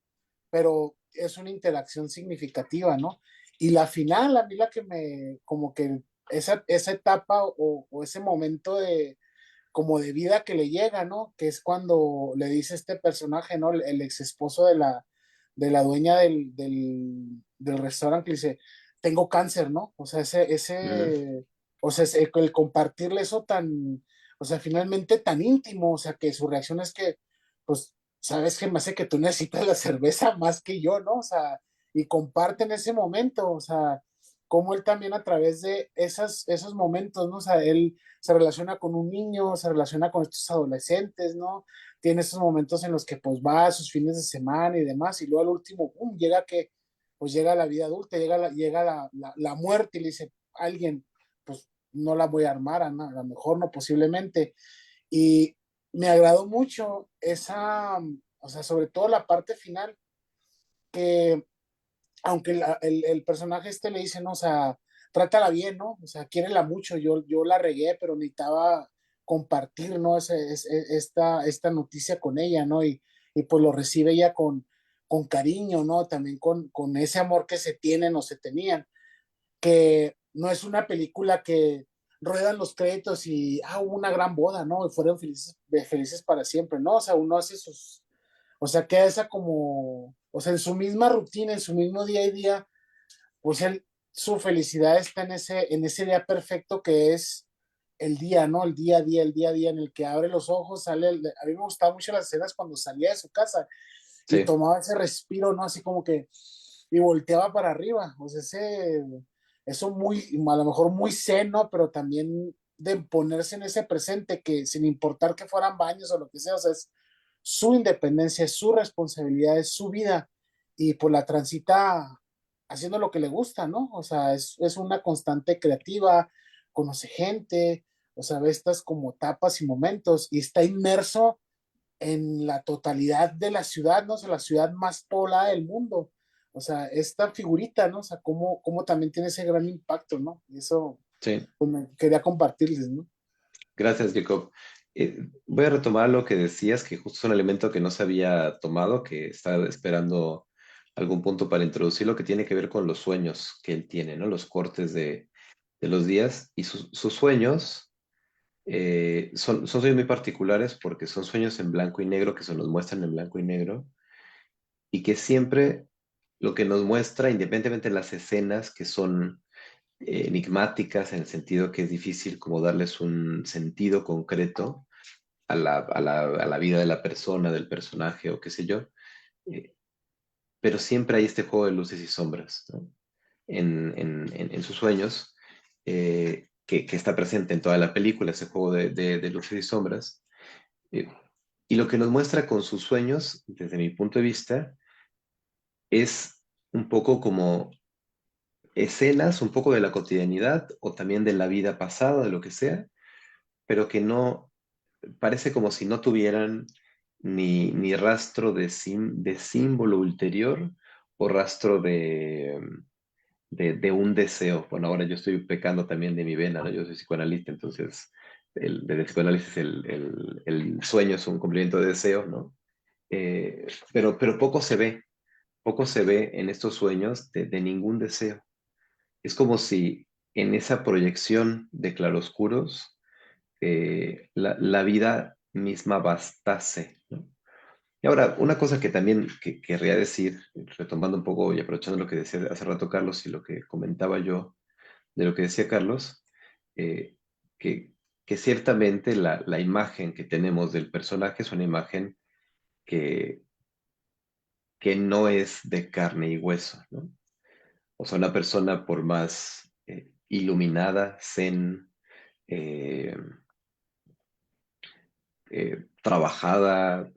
pero es una interacción significativa, ¿no? Y la final, a mí la que me, como que esa etapa o ese momento de, como de vida que le llega, ¿no? Que es cuando le dice este personaje, ¿no? El ex esposo de la dueña del restaurante, que le dice, tengo cáncer, ¿no? O sea, o sea, el compartirle eso tan, o sea, finalmente tan íntimo, o sea, que su reacción es que, pues, sabes que me hace que tú necesitas la cerveza más que yo, ¿no? O sea, y comparten ese momento, o sea, como él también a través de esos momentos, ¿no? O sea, él se relaciona con un niño, se relaciona con estos adolescentes, ¿no? Tiene esos momentos en los que pues va a sus fines de semana y demás, y luego al último, ¡pum!, llega que, pues llega la vida adulta, llega la muerte y le dice, alguien, pues no la voy a armar, a lo mejor no posiblemente. Y me agradó mucho esa, o sea, sobre todo la parte final, que aunque el personaje este le dice, no, o sea, trátala bien, ¿no? O sea, quiérela mucho, yo la regué, pero necesitaba compartir, ¿no? Esta noticia con ella, ¿no? Y pues lo recibe ella con cariño, ¿no? También con ese amor que se tienen o se tenían, que no es una película que ruedan los créditos y, hubo una gran boda, ¿no? Y fueron felices para siempre, ¿no? O sea, uno hace sus, o sea, queda esa como, o sea, en su misma rutina, en su mismo día a día, pues su felicidad está en ese día perfecto que es el día, ¿no? El día a día en el que abre los ojos, sale, a mí me gustaban mucho las escenas cuando salía de su casa y Sí, tomaba ese respiro, ¿no? Así como que, y volteaba para arriba, o sea, eso muy, a lo mejor muy zen, ¿no? Pero también de ponerse en ese presente que sin importar que fueran baños o lo que sea, o sea, es su independencia, es su responsabilidad, es su vida y pues la transita haciendo lo que le gusta, ¿no? O sea, es una constante creativa, conoce gente, o sea, ve estas como etapas y momentos y está inmerso en la totalidad de la ciudad, ¿no? O sea, la ciudad más poblada del mundo. O sea, esta figurita, ¿no? O sea, cómo también tiene ese gran impacto, ¿no? Y eso sí. pues, me quería compartirles, ¿no? Gracias, Jacob. Voy a retomar lo que decías, que justo es un elemento que no se había tomado, que estaba esperando algún punto para introducirlo, que tiene que ver con los sueños que él tiene, ¿no? Los cortes de los días y sus sueños son sueños muy particulares porque son sueños en blanco y negro, que se nos muestran en blanco y negro, y que siempre lo que nos muestra, independientemente de las escenas que son enigmáticas en el sentido que es difícil como darles un sentido concreto a la vida de la persona, del personaje o qué sé yo, eh, pero siempre hay este juego de luces y sombras, ¿no? En sus sueños, que está presente en toda la película, ese juego de luces y sombras. Eh, y lo que nos muestra con sus sueños, desde mi punto de vista, es un poco como escenas, un poco de la cotidianidad o también de la vida pasada, de lo que sea, pero que no, parece como si no tuvieran ni rastro de símbolo ulterior o rastro de un deseo. Bueno, ahora yo estoy pecando también de mi vena, ¿no? Yo soy psicoanalista, entonces desde el psicoanálisis el sueño es un cumplimiento de deseos, ¿no? Pero poco se ve en estos sueños de ningún deseo. Es como si en esa proyección de claroscuros la vida misma bastase, ¿no? Y ahora, una cosa que también querría decir, retomando un poco y aprovechando lo que decía hace rato Carlos y lo que comentaba yo de lo que decía Carlos, eh, que, que ciertamente la imagen que tenemos del personaje es una imagen que, que no es de carne y hueso, ¿no? O sea, una persona por más iluminada, zen, eh, trabajada,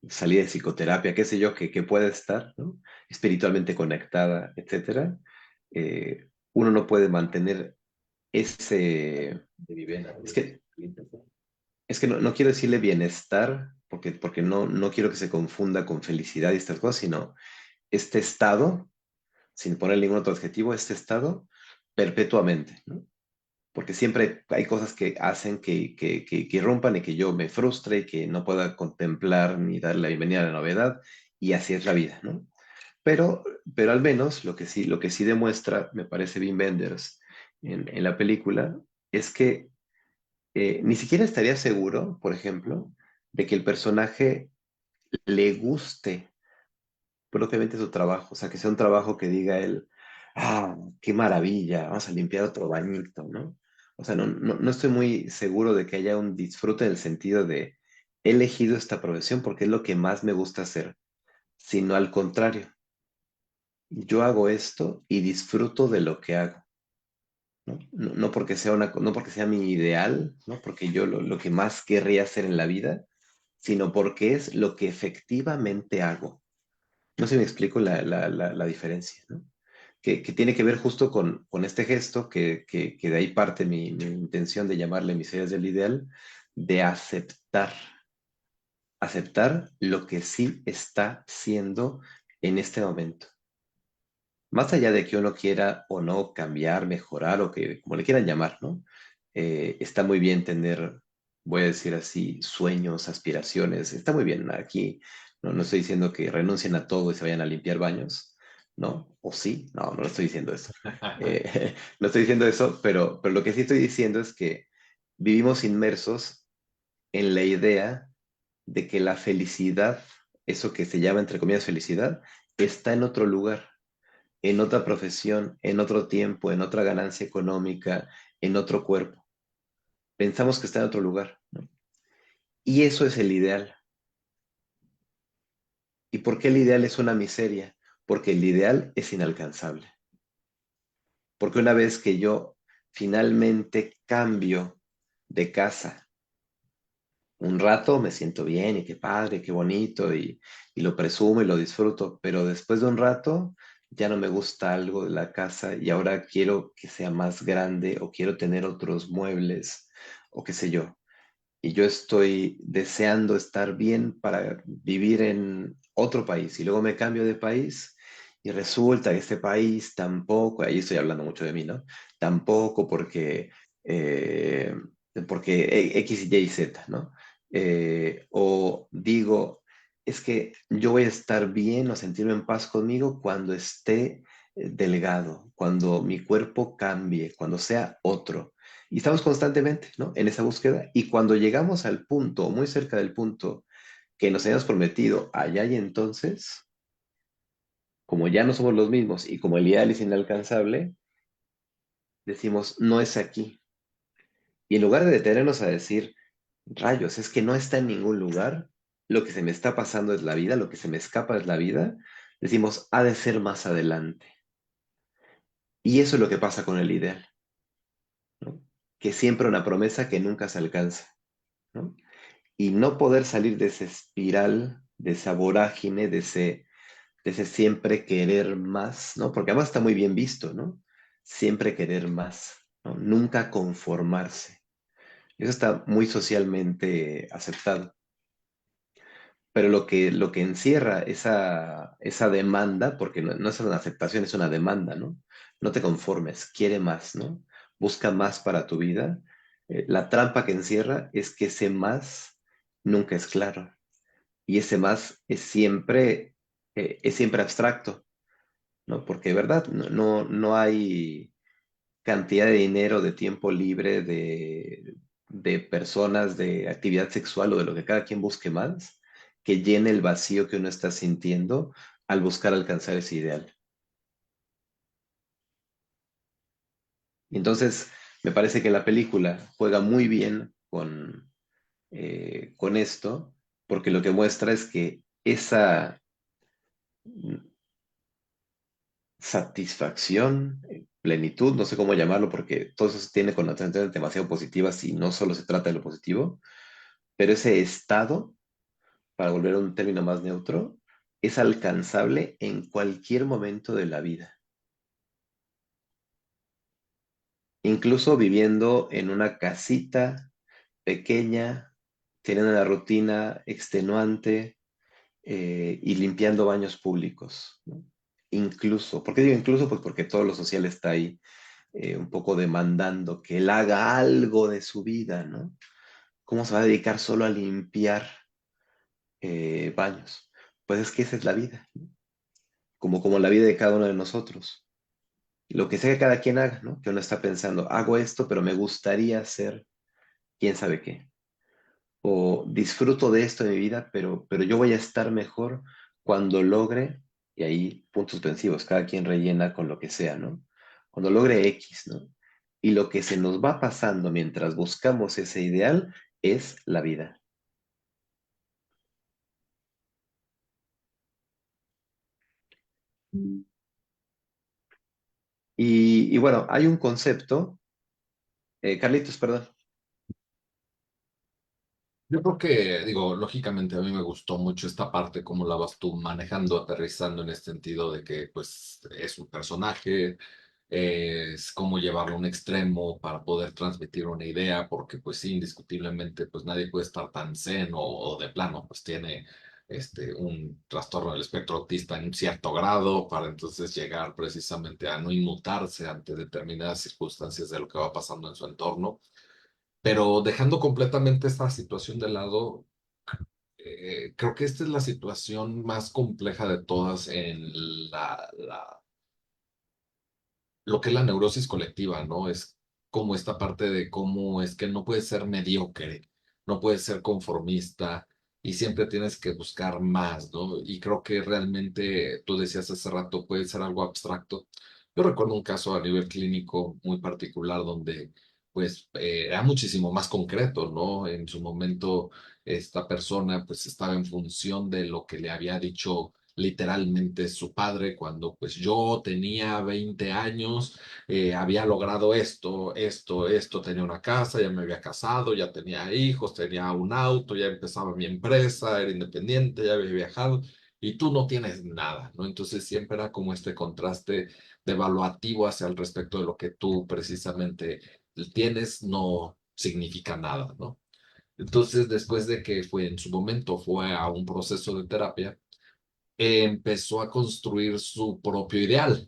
salida de psicoterapia, qué sé yo, que pueda estar, ¿no? Espiritualmente conectada, etcétera, uno no puede mantener ese... Es que no quiero decirle bienestar, porque no quiero que se confunda con felicidad y estas cosas, sino este estado sin poner ningún otro adjetivo, este estado perpetuamente, ¿no? Porque siempre hay cosas que hacen que irrumpan y que yo me frustre y que no pueda contemplar ni dar la bienvenida a la novedad, y así es la vida, ¿no? Pero al menos lo que sí demuestra, me parece, Wim Wenders en la película, es que ni siquiera estaría seguro, por ejemplo, de que el personaje le guste propiamente su trabajo, o sea, que sea un trabajo que diga él, ah, qué maravilla, vamos a limpiar otro bañito, ¿no? O sea, no estoy muy seguro de que haya un disfrute en el sentido de, he elegido esta profesión porque es lo que más me gusta hacer, sino al contrario, yo hago esto y disfruto de lo que hago, ¿no? No porque sea no porque sea mi ideal, ¿no? Porque yo lo que más querría hacer en la vida, sino porque es lo que efectivamente hago. No sé si me explico la diferencia, ¿no? Que tiene que ver justo con este gesto, que de ahí parte mi intención de llamarle miserias del ideal, de aceptar lo que sí está siendo en este momento. Más allá de que uno quiera o no cambiar, mejorar o que como le quieran llamar, ¿no? Está muy bien tener, voy a decir así, sueños, aspiraciones. Está muy bien. Aquí no estoy diciendo que renuncien a todo y se vayan a limpiar baños, ¿no? ¿O sí? No estoy diciendo eso. No estoy diciendo eso, pero lo que sí estoy diciendo es que vivimos inmersos en la idea de que la felicidad, eso que se llama entre comillas felicidad, está en otro lugar, en otra profesión, en otro tiempo, en otra ganancia económica, en otro cuerpo. Pensamos que está en otro lugar, ¿no? Y eso es el ideal. ¿Y por qué el ideal es una miseria? Porque el ideal es inalcanzable. Porque una vez que yo finalmente cambio de casa, un rato me siento bien y qué padre, qué bonito y lo presumo y lo disfruto, pero después de un rato ya no me gusta algo de la casa y ahora quiero que sea más grande o quiero tener otros muebles o qué sé yo. Y yo estoy deseando estar bien para vivir en otro país y luego me cambio de país y resulta que este país tampoco, ahí estoy hablando mucho de mí, ¿no? Tampoco eh, porque X, Y, Z, ¿no? O digo, es que yo voy a estar bien o sentirme en paz conmigo cuando esté delgado, cuando mi cuerpo cambie, cuando sea otro. Y estamos constantemente, ¿no? En esa búsqueda. Y cuando llegamos al punto, muy cerca del punto que nos habíamos prometido allá y entonces, como ya no somos los mismos y como el ideal es inalcanzable, decimos, no es aquí. Y en lugar de detenernos a decir, rayos, es que no está en ningún lugar, lo que se me está pasando es la vida, lo que se me escapa es la vida, decimos, ha de ser más adelante. Y eso es lo que pasa con el ideal, ¿no? Que es siempre una promesa que nunca se alcanza, ¿no? Y no poder salir de esa espiral, de esa vorágine, de ese siempre querer más, ¿no? Porque además está muy bien visto, ¿no? Siempre querer más, ¿no? Nunca conformarse. Eso está muy socialmente aceptado. Pero lo que encierra esa demanda, porque no es una aceptación, es una demanda, ¿no? No te conformes, quiere más, ¿no? Busca más para tu vida. La trampa que encierra es que ese más nunca es claro. Y ese más es siempre abstracto, ¿no? Porque de verdad no hay cantidad de dinero, de tiempo libre, de personas, de actividad sexual o de lo que cada quien busque más, que llene el vacío que uno está sintiendo al buscar alcanzar ese ideal. Y entonces, me parece que la película juega muy bien con esto, porque lo que muestra es que esa satisfacción, plenitud, no sé cómo llamarlo, porque todo eso tiene connotaciones demasiado positivas y no solo se trata de lo positivo, pero ese estado, para volver a un término más neutro, es alcanzable en cualquier momento de la vida. Incluso viviendo en una casita pequeña, teniendo una rutina extenuante y limpiando baños públicos, ¿no? incluso, ¿por qué digo incluso? Pues porque todo lo social está ahí, un poco demandando que él haga algo de su vida, ¿no? ¿Cómo se va a dedicar solo a limpiar baños? Pues es que esa es la vida, ¿no? Como la vida de cada uno de nosotros. Lo que sea que cada quien haga, ¿no? Que uno está pensando, hago esto, pero me gustaría hacer quién sabe qué. O disfruto de esto de mi vida, pero yo voy a estar mejor cuando logre, y ahí puntos suspensivos, cada quien rellena con lo que sea, ¿no? Cuando logre X, ¿no? Y lo que se nos va pasando mientras buscamos ese ideal es la vida. Y bueno, hay un concepto, Carlitos, perdón. Yo creo que, digo, lógicamente a mí me gustó mucho esta parte, cómo la vas tú manejando, aterrizando en este sentido de que, pues, es un personaje, es cómo llevarlo a un extremo para poder transmitir una idea, porque, pues, sí, indiscutiblemente, pues, nadie puede estar tan zen o de plano, pues, tiene, un trastorno del espectro autista en un cierto grado, para entonces llegar precisamente a no inmutarse ante determinadas circunstancias de lo que va pasando en su entorno. Pero dejando completamente esta situación de lado, creo que esta es la situación más compleja de todas en lo que es la neurosis colectiva, ¿no? Es como esta parte de cómo es que no puedes ser mediocre, no puedes ser conformista y siempre tienes que buscar más, ¿no? Y creo que realmente, tú decías hace rato, puede ser algo abstracto. Yo recuerdo un caso a nivel clínico muy particular donde, pues, era muchísimo más concreto, ¿no? En su momento, esta persona, pues, estaba en función de lo que le había dicho literalmente su padre cuando pues yo tenía 20 años, había logrado esto, tenía una casa, ya me había casado, ya tenía hijos, tenía un auto, ya empezaba mi empresa, era independiente, ya había viajado y tú no tienes nada, ¿no? Entonces siempre era como este contraste devaluativo hacia el respecto de lo que tú precisamente tienes, no significa nada, ¿no? Entonces, después de que fue en su momento, fue a un proceso de terapia, empezó a construir su propio ideal.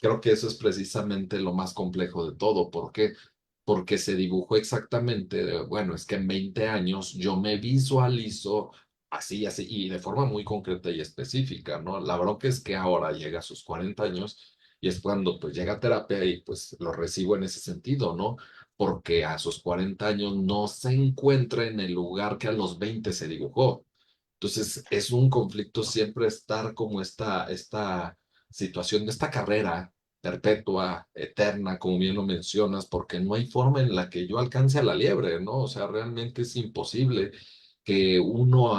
Creo que eso es precisamente lo más complejo de todo. ¿Por qué? Porque se dibujó exactamente, bueno, es que en 20 años yo me visualizo así, así, y de forma muy concreta y específica, ¿no? La bronca es que ahora llega a sus 40 años y es cuando pues llega a terapia y pues lo recibo en ese sentido, ¿no? Porque a sus 40 años no se encuentra en el lugar que a los 20 se dibujó. Entonces, es un conflicto siempre estar como esta situación de esta carrera perpetua, eterna, como bien lo mencionas, porque no hay forma en la que yo alcance a la liebre, ¿no? O sea, realmente es imposible que uno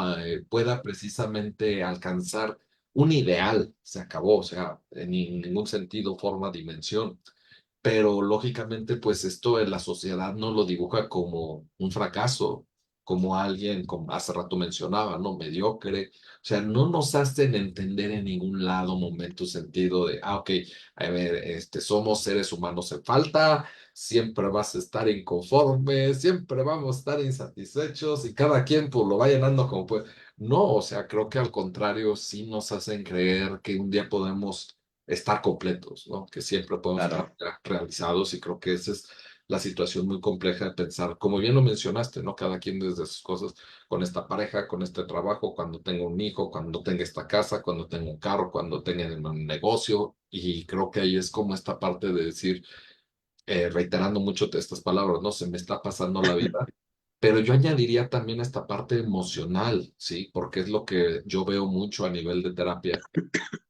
pueda precisamente alcanzar un ideal, se acabó, o sea, en ningún sentido, forma, dimensión, pero lógicamente pues esto en la sociedad no lo dibuja como un fracaso, como alguien, como hace rato mencionaba, ¿no? Mediocre, o sea, no nos hacen entender en ningún lado, momento, sentido de, ok, a ver, somos seres humanos en falta, siempre vas a estar inconforme, siempre vamos a estar insatisfechos y cada quien pues lo va llenando como puede. No, o sea, creo que al contrario, sí nos hacen creer que un día podemos estar completos, ¿no? Que siempre podemos estar Claro, realizados y creo que esa es la situación muy compleja de pensar, como bien lo mencionaste, ¿no? Cada quien desde sus cosas, con esta pareja, con este trabajo, cuando tenga un hijo, cuando tenga esta casa, cuando tenga un carro, cuando tenga un negocio y creo que ahí es como esta parte de decir, reiterando mucho estas palabras, ¿no? Se me está pasando la vida. Pero yo añadiría también esta parte emocional, ¿sí? Porque es lo que yo veo mucho a nivel de terapia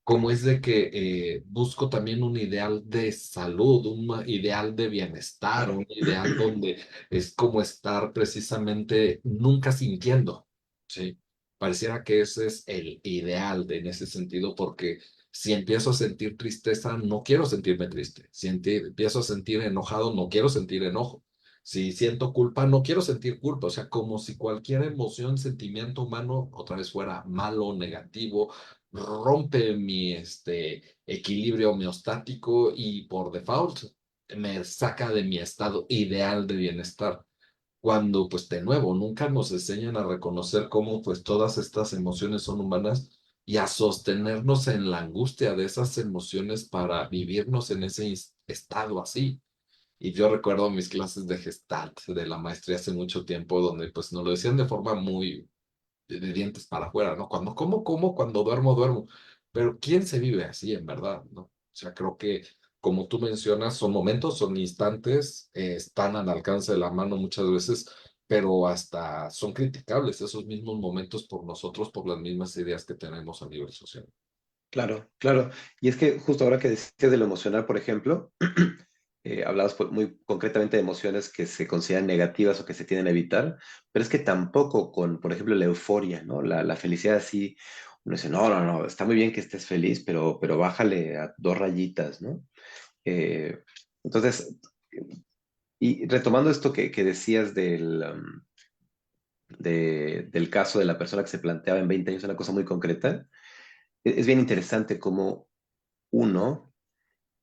como es de que busco también un ideal de salud, un ideal de bienestar, un ideal donde es como estar precisamente nunca sintiendo, ¿sí? Pareciera que ese es el ideal en ese sentido, porque si empiezo a sentir tristeza, no quiero sentirme triste. Si empiezo a sentir enojado, no quiero sentir enojo. Si siento culpa, no quiero sentir culpa. O sea, como si cualquier emoción, sentimiento humano otra vez fuera malo, negativo, rompe mi equilibrio homeostático y por default me saca de mi estado ideal de bienestar. Cuando, pues de nuevo, nunca nos enseñan a reconocer cómo pues todas estas emociones son humanas y a sostenernos en la angustia de esas emociones para vivirnos en ese estado así. Y yo recuerdo mis clases de Gestalt de la maestría hace mucho tiempo, donde pues nos lo decían de forma muy de dientes para afuera, ¿no? Cuando como, cuando duermo, duermo. Pero ¿quién se vive así en verdad, no? O sea, creo que, como tú mencionas, son momentos, son instantes, están al alcance de la mano muchas veces, pero hasta son criticables esos mismos momentos por nosotros, por las mismas ideas que tenemos a nivel social. Claro, claro. Y es que justo ahora que decías de lo emocional, por ejemplo, hablabas muy concretamente de emociones que se consideran negativas o que se tienen que evitar, pero es que tampoco con, por ejemplo, la euforia, ¿no? La felicidad así, uno dice, no, no, no, está muy bien que estés feliz, pero bájale a 2 rayitas, ¿no? Eh, entonces, y retomando esto que decías del caso de la persona que se planteaba en 20 años una cosa muy concreta, es bien interesante cómo uno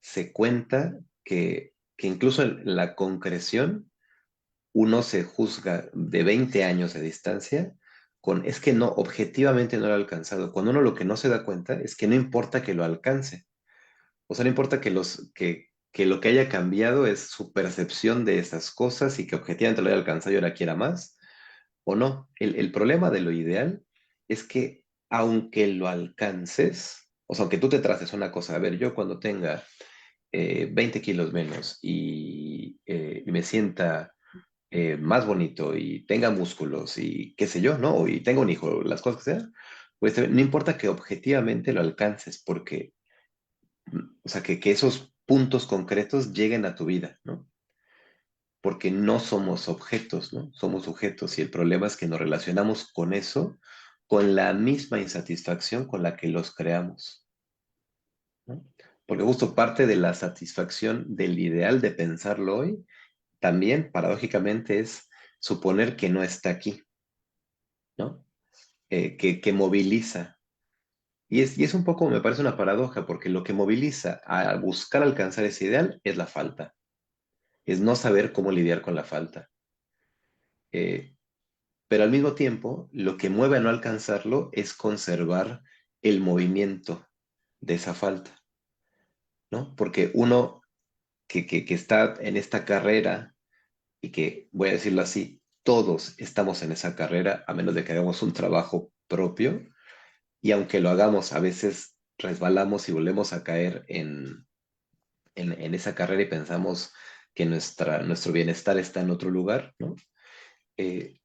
se cuenta que incluso en la concreción uno se juzga de 20 años de distancia con, es que no, objetivamente no lo ha alcanzado. Cuando uno lo que no se da cuenta es que no importa que lo alcance. O sea, no importa que lo que haya cambiado es su percepción de esas cosas y que objetivamente lo haya alcanzado y ahora quiera más, o no. El problema de lo ideal es que aunque lo alcances, o sea, aunque tú te traces una cosa, a ver, yo cuando tenga 20 kilos menos y me sienta más bonito y tenga músculos y qué sé yo, ¿no? Y tenga un hijo, las cosas que sean, pues no importa que objetivamente lo alcances, porque, o sea, que esos puntos concretos lleguen a tu vida, ¿no? Porque no somos objetos, ¿no? Somos sujetos y el problema es que nos relacionamos con eso con la misma insatisfacción con la que los creamos, ¿no? Porque justo parte de la satisfacción del ideal de pensarlo hoy, también paradójicamente es suponer que no está aquí, ¿no? Que moviliza. Y es un poco, me parece una paradoja, porque lo que moviliza a buscar alcanzar ese ideal es la falta, es no saber cómo lidiar con la falta. Eh, pero al mismo tiempo, lo que mueve a no alcanzarlo es conservar el movimiento de esa falta, ¿no? Porque uno que está en esta carrera y que, voy a decirlo así, todos estamos en esa carrera, a menos de que hagamos un trabajo propio, y aunque lo hagamos, a veces resbalamos y volvemos a caer en esa carrera y pensamos que nuestro bienestar está en otro lugar, ¿no? Eh,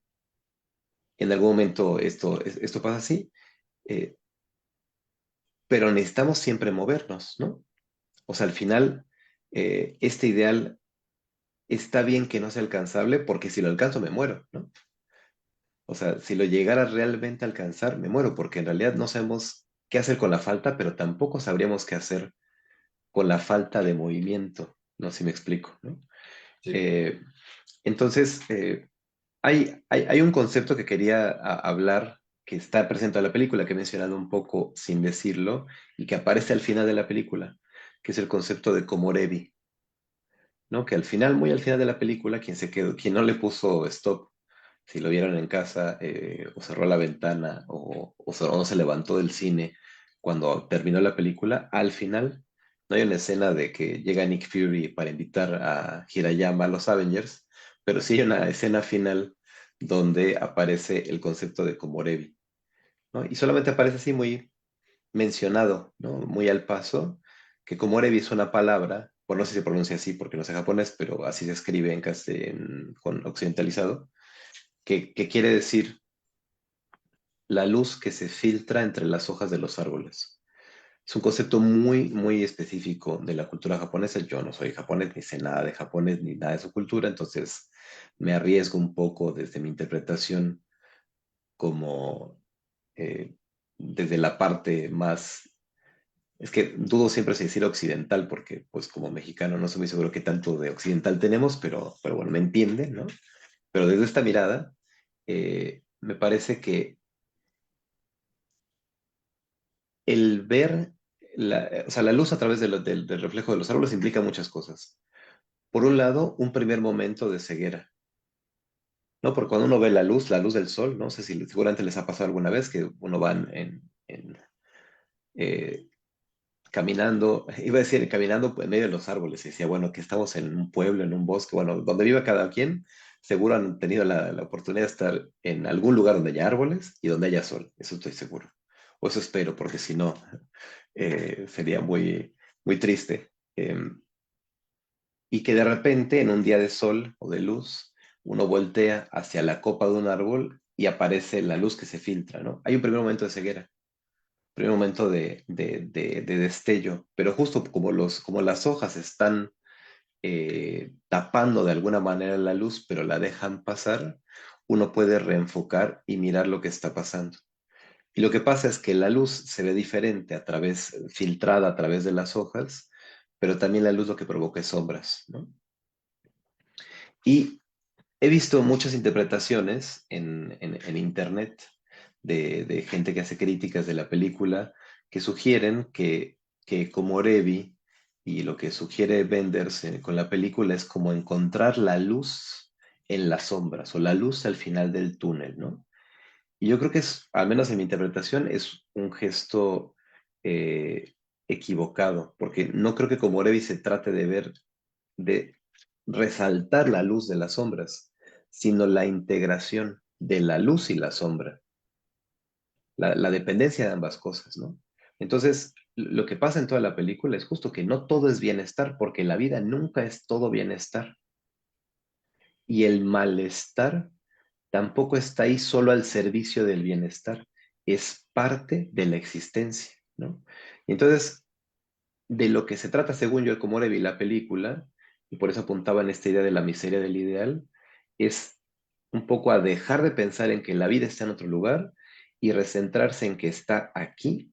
en algún momento esto pasa así, eh, pero necesitamos siempre movernos, ¿no? O sea, al final, este ideal está bien que no sea alcanzable porque si lo alcanzo me muero, ¿no? O sea, si lo llegara realmente a alcanzar, me muero porque en realidad no sabemos qué hacer con la falta, pero tampoco sabríamos qué hacer con la falta de movimiento, no sé si me explico, ¿no? Sí. Eh, entonces, hay un concepto que quería hablar que está presente en la película, que he mencionado un poco sin decirlo, y que aparece al final de la película, que es el concepto de Komorebi, ¿no? Que al final, muy al final de la película, quien se quedó, quien no le puso stop, si lo vieron en casa, o cerró la ventana, o no se levantó del cine cuando terminó la película, al final no hay una escena de que llega Nick Fury para invitar a Hirayama a los Avengers, pero sí hay una escena final donde aparece el concepto de Komorebi, ¿no? Y solamente aparece así muy mencionado, ¿no? Muy al paso, que Komorebi es una palabra, bueno, no sé si se pronuncia así porque no sé japonés, pero así se escribe con occidentalizado, que quiere decir la luz que se filtra entre las hojas de los árboles. Es un concepto muy, muy específico de la cultura japonesa. Yo no soy japonés, ni sé nada de japonés, ni nada de su cultura, entonces me arriesgo un poco desde mi interpretación como desde la parte más. Es que dudo siempre si decir occidental, porque pues como mexicano no soy muy seguro qué tanto de occidental tenemos, pero bueno, me entienden, ¿no? Pero desde esta mirada, me parece que el ver, o sea, la luz a través del reflejo de los árboles implica muchas cosas. Por un lado, un primer momento de ceguera, ¿no? Porque cuando uno ve la luz del sol, no sé si seguramente les ha pasado alguna vez que uno va eh, caminando, iba a decir caminando en medio de los árboles, y decía, bueno, que estamos en un pueblo, en un bosque, bueno, donde vive cada quien, seguro han tenido la oportunidad de estar en algún lugar donde haya árboles y donde haya sol, eso estoy seguro. O eso espero, porque si no, sería muy, muy triste. Y que de repente, en un día de sol o de luz, uno voltea hacia la copa de un árbol y aparece la luz que se filtra, ¿no? Hay un primer momento de ceguera, primer momento de destello, pero justo como las hojas están tapando de alguna manera la luz, pero la dejan pasar, uno puede reenfocar y mirar lo que está pasando. Y lo que pasa es que la luz se ve diferente filtrada a través de las hojas, pero también la luz lo que provoca es sombras, ¿no? Y he visto muchas interpretaciones en internet de gente que hace críticas de la película que sugieren que como Revi y lo que sugiere Benders con la película es como encontrar la luz en las sombras o la luz al final del túnel, ¿no? Y yo creo que al menos en mi interpretación, es un gesto eh, equivocado, porque no creo que como Revi se trate de resaltar la luz de las sombras, sino la integración de la luz y la sombra, la dependencia de ambas cosas, ¿no? Entonces, lo que pasa en toda la película es justo que no todo es bienestar, porque la vida nunca es todo bienestar. Y el malestar tampoco está ahí solo al servicio del bienestar, es parte de la existencia, ¿no? Y entonces, de lo que se trata, según yo, como le vi la película, y por eso apuntaba en esta idea de la miseria del ideal, es un poco a dejar de pensar en que la vida está en otro lugar y recentrarse en que está aquí,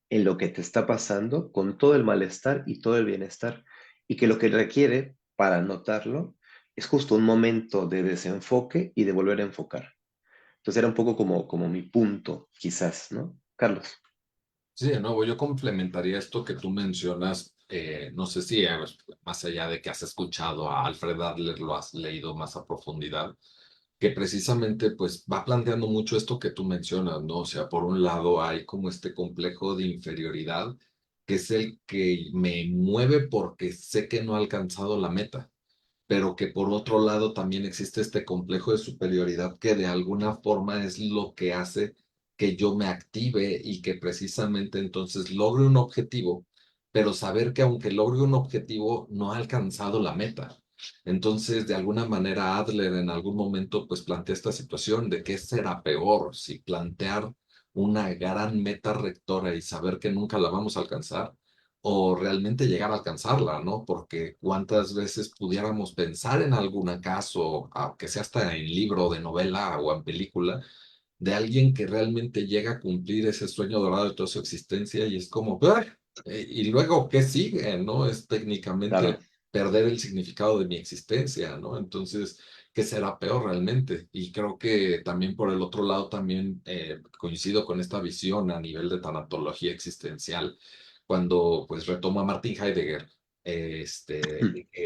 en lo que te está pasando, con todo el malestar y todo el bienestar, y que lo que requiere para notarlo es justo un momento de desenfoque y de volver a enfocar. Entonces era un poco como mi punto, quizás, ¿no? Carlos. Sí, de nuevo, yo complementaría esto que tú mencionas, no sé si más allá de que has escuchado a Alfred Adler, lo has leído más a profundidad, que precisamente pues va planteando mucho esto que tú mencionas, ¿no? O sea, por un lado hay como este complejo de inferioridad, que es el que me mueve porque sé que no he alcanzado la meta, pero que por otro lado también existe este complejo de superioridad que de alguna forma es lo que hace que yo me active y que precisamente entonces logre un objetivo, pero saber que aunque logre un objetivo no ha alcanzado la meta. Entonces, de alguna manera, Adler en algún momento pues plantea esta situación de qué será peor, si plantear una gran meta rectora y saber que nunca la vamos a alcanzar, o realmente llegar a alcanzarla, ¿no? Porque cuántas veces pudiéramos pensar en algún caso, aunque sea hasta en libro de novela o en película, de alguien que realmente llega a cumplir ese sueño dorado de toda su existencia y es como, ¡ah! Y luego, ¿qué sigue? ¿No? Es técnicamente Claro, perder el significado de mi existencia, ¿no? Entonces, ¿qué será peor realmente? Y creo que también por el otro lado, también coincido con esta visión a nivel de tanatología existencial, cuando pues retoma Martin Heidegger,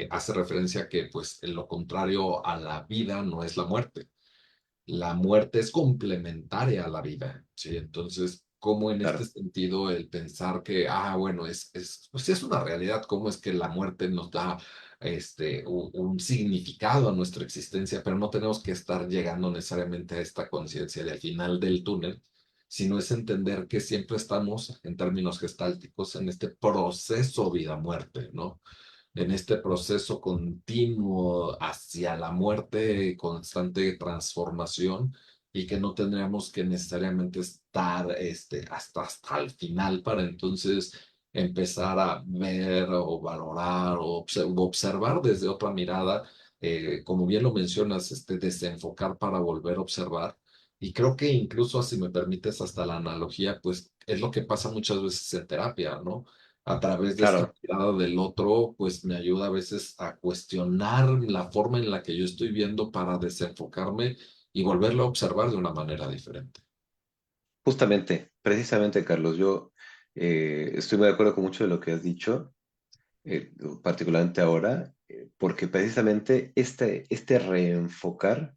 hace referencia a que pues lo contrario a la vida no es la muerte, la muerte es complementaria a la vida, ¿sí? Entonces, ¿cómo en este claro. sentido el pensar que, bueno, pues sí es una realidad, cómo es que la muerte nos da un significado a nuestra existencia, pero no tenemos que estar llegando necesariamente a esta conciencia del final del túnel, sino es entender que siempre estamos, en términos gestálticos, en este proceso vida-muerte, ¿no? En este proceso continuo hacia la muerte, constante transformación, y que no tendríamos que necesariamente estar hasta el final para entonces empezar a ver o valorar o observar desde otra mirada, como bien lo mencionas, desenfocar para volver a observar. Y creo que incluso, si me permites, hasta la analogía, pues es lo que pasa muchas veces en terapia, ¿no? A través de esta Claro, mirada del otro, pues me ayuda a veces a cuestionar la forma en la que yo estoy viendo para desenfocarme y volverlo a observar de una manera diferente. justamente, precisamente, Carlos, yo estoy muy de acuerdo con mucho de lo que has dicho, particularmente ahora, porque precisamente este reenfocar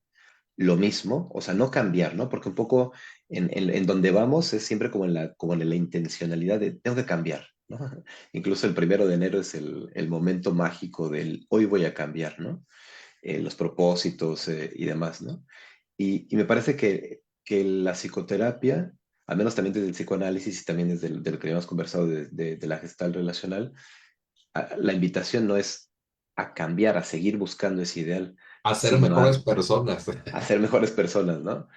lo mismo, o sea, no cambiar, ¿no? Porque un poco en donde vamos es siempre como en la intencionalidad de tengo que cambiar, ¿no? Incluso el 1 de enero es el momento mágico del hoy voy a cambiar, ¿no? Los propósitos y demás, ¿no? Y me parece que la psicoterapia, al menos también desde el psicoanálisis y también desde de lo que habíamos conversado de la gestal relacional, la invitación no es a cambiar, a seguir buscando ese ideal, A ser sino mejores personas. a ser mejores personas, ¿no?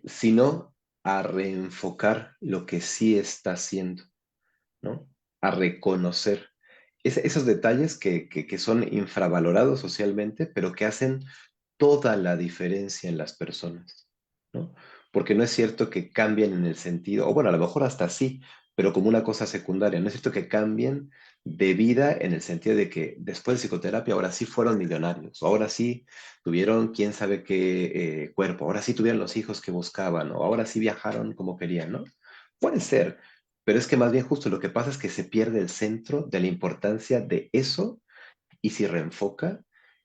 Sino a reenfocar lo que sí está haciendo, ¿no? A reconocer esos detalles que son infravalorados socialmente, pero que hacen toda la diferencia en las personas, ¿no? Porque no es cierto que cambien en el sentido, o bueno, a lo mejor hasta sí, pero como una cosa secundaria, no es cierto que cambien de vida en el sentido de que después de psicoterapia ahora sí fueron millonarios, o ahora sí tuvieron quién sabe qué cuerpo, ahora sí tuvieron los hijos que buscaban, o ahora sí viajaron como querían, ¿no? Puede ser, pero es que más bien justo lo que pasa es que se pierde el centro de la importancia de eso y se reenfoca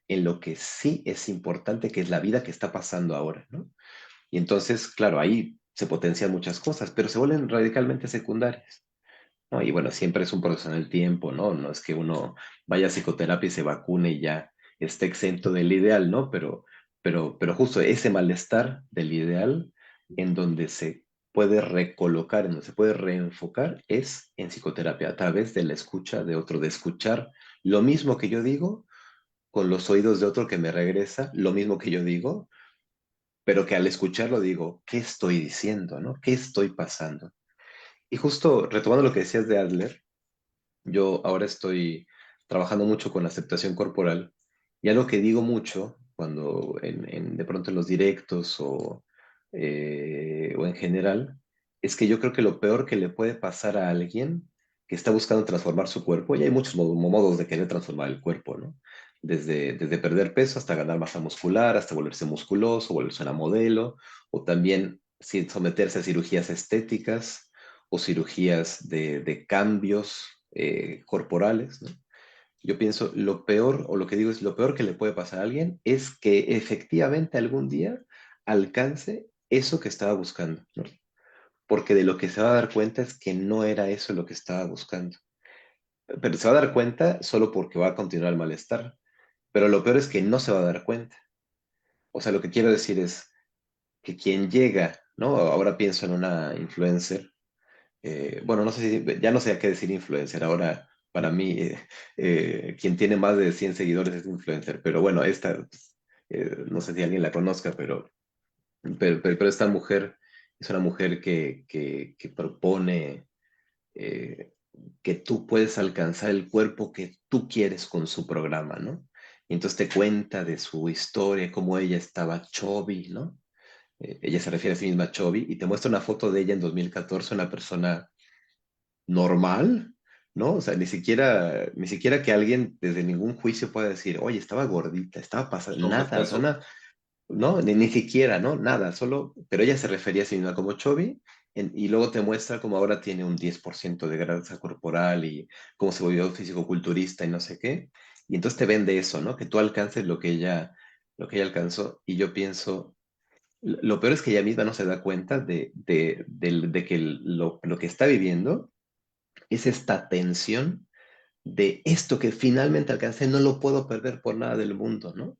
en lo que sí es importante, que es la vida que está pasando ahora, ¿no? Y entonces, claro, ahí se potencian muchas cosas, pero se vuelven radicalmente secundarias, ¿no? Y bueno, siempre es un proceso en el tiempo, ¿no? No es que uno vaya a psicoterapia y se vacune y ya esté exento del ideal, ¿no? Pero justo ese malestar del ideal en donde se puede recolocar, en donde se puede reenfocar, es en psicoterapia, a través de la escucha de otro, de escuchar lo mismo que yo digo con los oídos de otro que me regresa lo mismo que yo digo, pero que al escucharlo digo, ¿qué estoy diciendo, no? ¿Qué estoy pasando? Y justo retomando lo que decías de Adler, yo ahora estoy trabajando mucho con la aceptación corporal y algo que digo mucho cuando de pronto en los directos o en general es que yo creo que lo peor que le puede pasar a alguien que está buscando transformar su cuerpo, y hay muchos modos de querer transformar el cuerpo, ¿no? Desde perder peso hasta ganar masa muscular, hasta volverse musculoso, volverse una modelo, o también someterse a cirugías estéticas o cirugías de cambios corporales, ¿no? Yo pienso, lo peor, o lo que digo es, lo peor que le puede pasar a alguien es que efectivamente algún día alcance eso que estaba buscando, ¿no? Porque de lo que se va a dar cuenta es que no era eso lo que estaba buscando. Pero se va a dar cuenta solo porque va a continuar el malestar. Pero lo peor es que no se va a dar cuenta. O sea, lo que quiero decir es que quien llega, ¿no? Ahora pienso en una influencer. Bueno, no sé si, ya no sé a qué decir influencer. Ahora, para mí, quien tiene más de 100 seguidores es influencer. Pero bueno, esta, pues, no sé si alguien la conozca, pero esta mujer es una mujer que propone eh, que tú puedes alcanzar el cuerpo que tú quieres con su programa, ¿no? Y entonces te cuenta de su historia, cómo ella estaba chubby, ¿no? Ella se refiere a sí misma chubby y te muestra una foto de ella en 2014, una persona normal, ¿no? O sea, ni siquiera que alguien desde ningún juicio pueda decir, oye, estaba gordita, estaba pasando, nada, o sea, Sobrepeso. ¿no? Ni siquiera, ¿no? Nada, solo, pero ella se refería a sí misma como chubby y luego te muestra cómo ahora tiene un 10% de grasa corporal y cómo se volvió fisicoculturista y no sé qué. Y entonces te vende eso, ¿no? Que tú alcances lo que ella alcanzó. Y yo pienso, lo peor es que ella misma no se da cuenta de que lo que está viviendo es esta tensión de esto que finalmente alcancé, no lo puedo perder por nada del mundo, ¿no?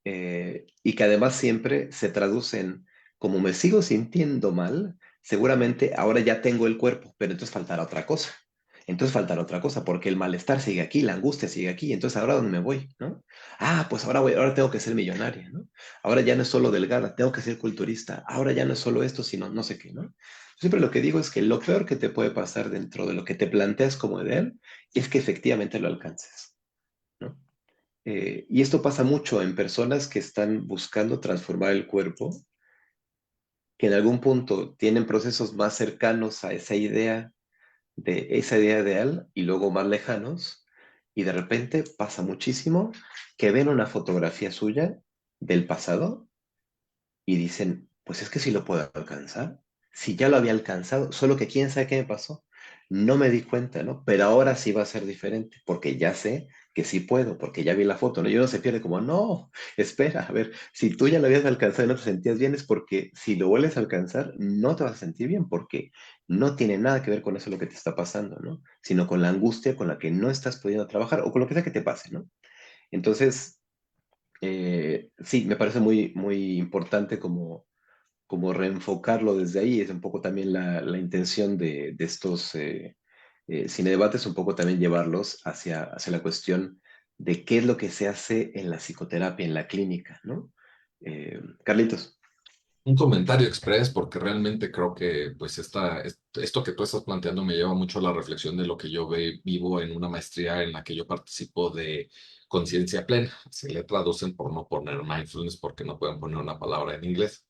Y que además siempre se traducen, como me sigo sintiendo mal, seguramente ahora ya tengo el cuerpo, pero entonces faltará otra cosa. Entonces faltará otra cosa, porque el malestar sigue aquí, la angustia sigue aquí, entonces ahora dónde me voy, ¿no? Ah, pues ahora tengo que ser millonaria, ¿no? Ahora ya no es solo delgada, tengo que ser culturista, ahora ya no es solo esto, sino no sé qué, ¿no? Siempre lo que digo es que lo peor que te puede pasar dentro de lo que te planteas como ideal es que efectivamente lo alcances, ¿no? Y esto pasa mucho en personas que están buscando transformar el cuerpo, que en algún punto tienen procesos más cercanos a esa idea ideal y luego más lejanos, y de repente pasa muchísimo que ven una fotografía suya del pasado y dicen, pues es que sí lo puedo alcanzar, si ya lo había alcanzado, solo que quién sabe qué me pasó, no me di cuenta, ¿no? Pero ahora sí va a ser diferente, porque ya sé que sí puedo, porque ya vi la foto, ¿no? Y uno se pierde como, no, espera, a ver, si tú ya lo habías alcanzado y no te sentías bien, es porque si lo vuelves a alcanzar, no te vas a sentir bien, porque no tiene nada que ver con eso lo que te está pasando, ¿no? Sino con la angustia con la que no estás pudiendo trabajar o con lo que sea que te pase, ¿no? Entonces, sí, me parece muy, muy importante como reenfocarlo desde ahí. Es un poco también la intención de estos cine debates, un poco también llevarlos hacia la cuestión de qué es lo que se hace en la psicoterapia, en la clínica, ¿no? Carlitos. Un comentario express, porque realmente creo que pues esto que tú estás planteando me lleva mucho a la reflexión de lo que yo vivo en una maestría en la que yo participo de conciencia plena. Se le traducen por no poner mindfulness porque no pueden poner una palabra en inglés.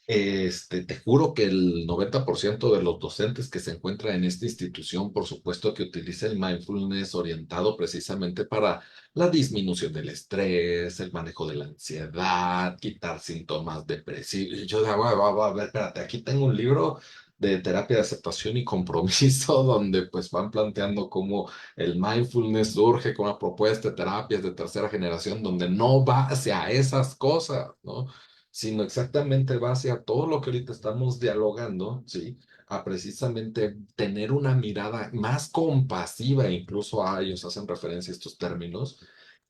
Te juro que el 90% de los docentes que se encuentran en esta institución, por supuesto que utiliza el mindfulness orientado precisamente para la disminución del estrés, el manejo de la ansiedad, quitar síntomas depresivos. Y yo de, a ver, espérate, aquí tengo un libro de terapia de aceptación y compromiso donde pues van planteando cómo el mindfulness surge con una propuesta de terapias de tercera generación donde no va hacia esas cosas, ¿no? Sino exactamente va hacia todo lo que ahorita estamos dialogando, ¿sí? A precisamente tener una mirada más compasiva, incluso a ellos hacen referencia a estos términos,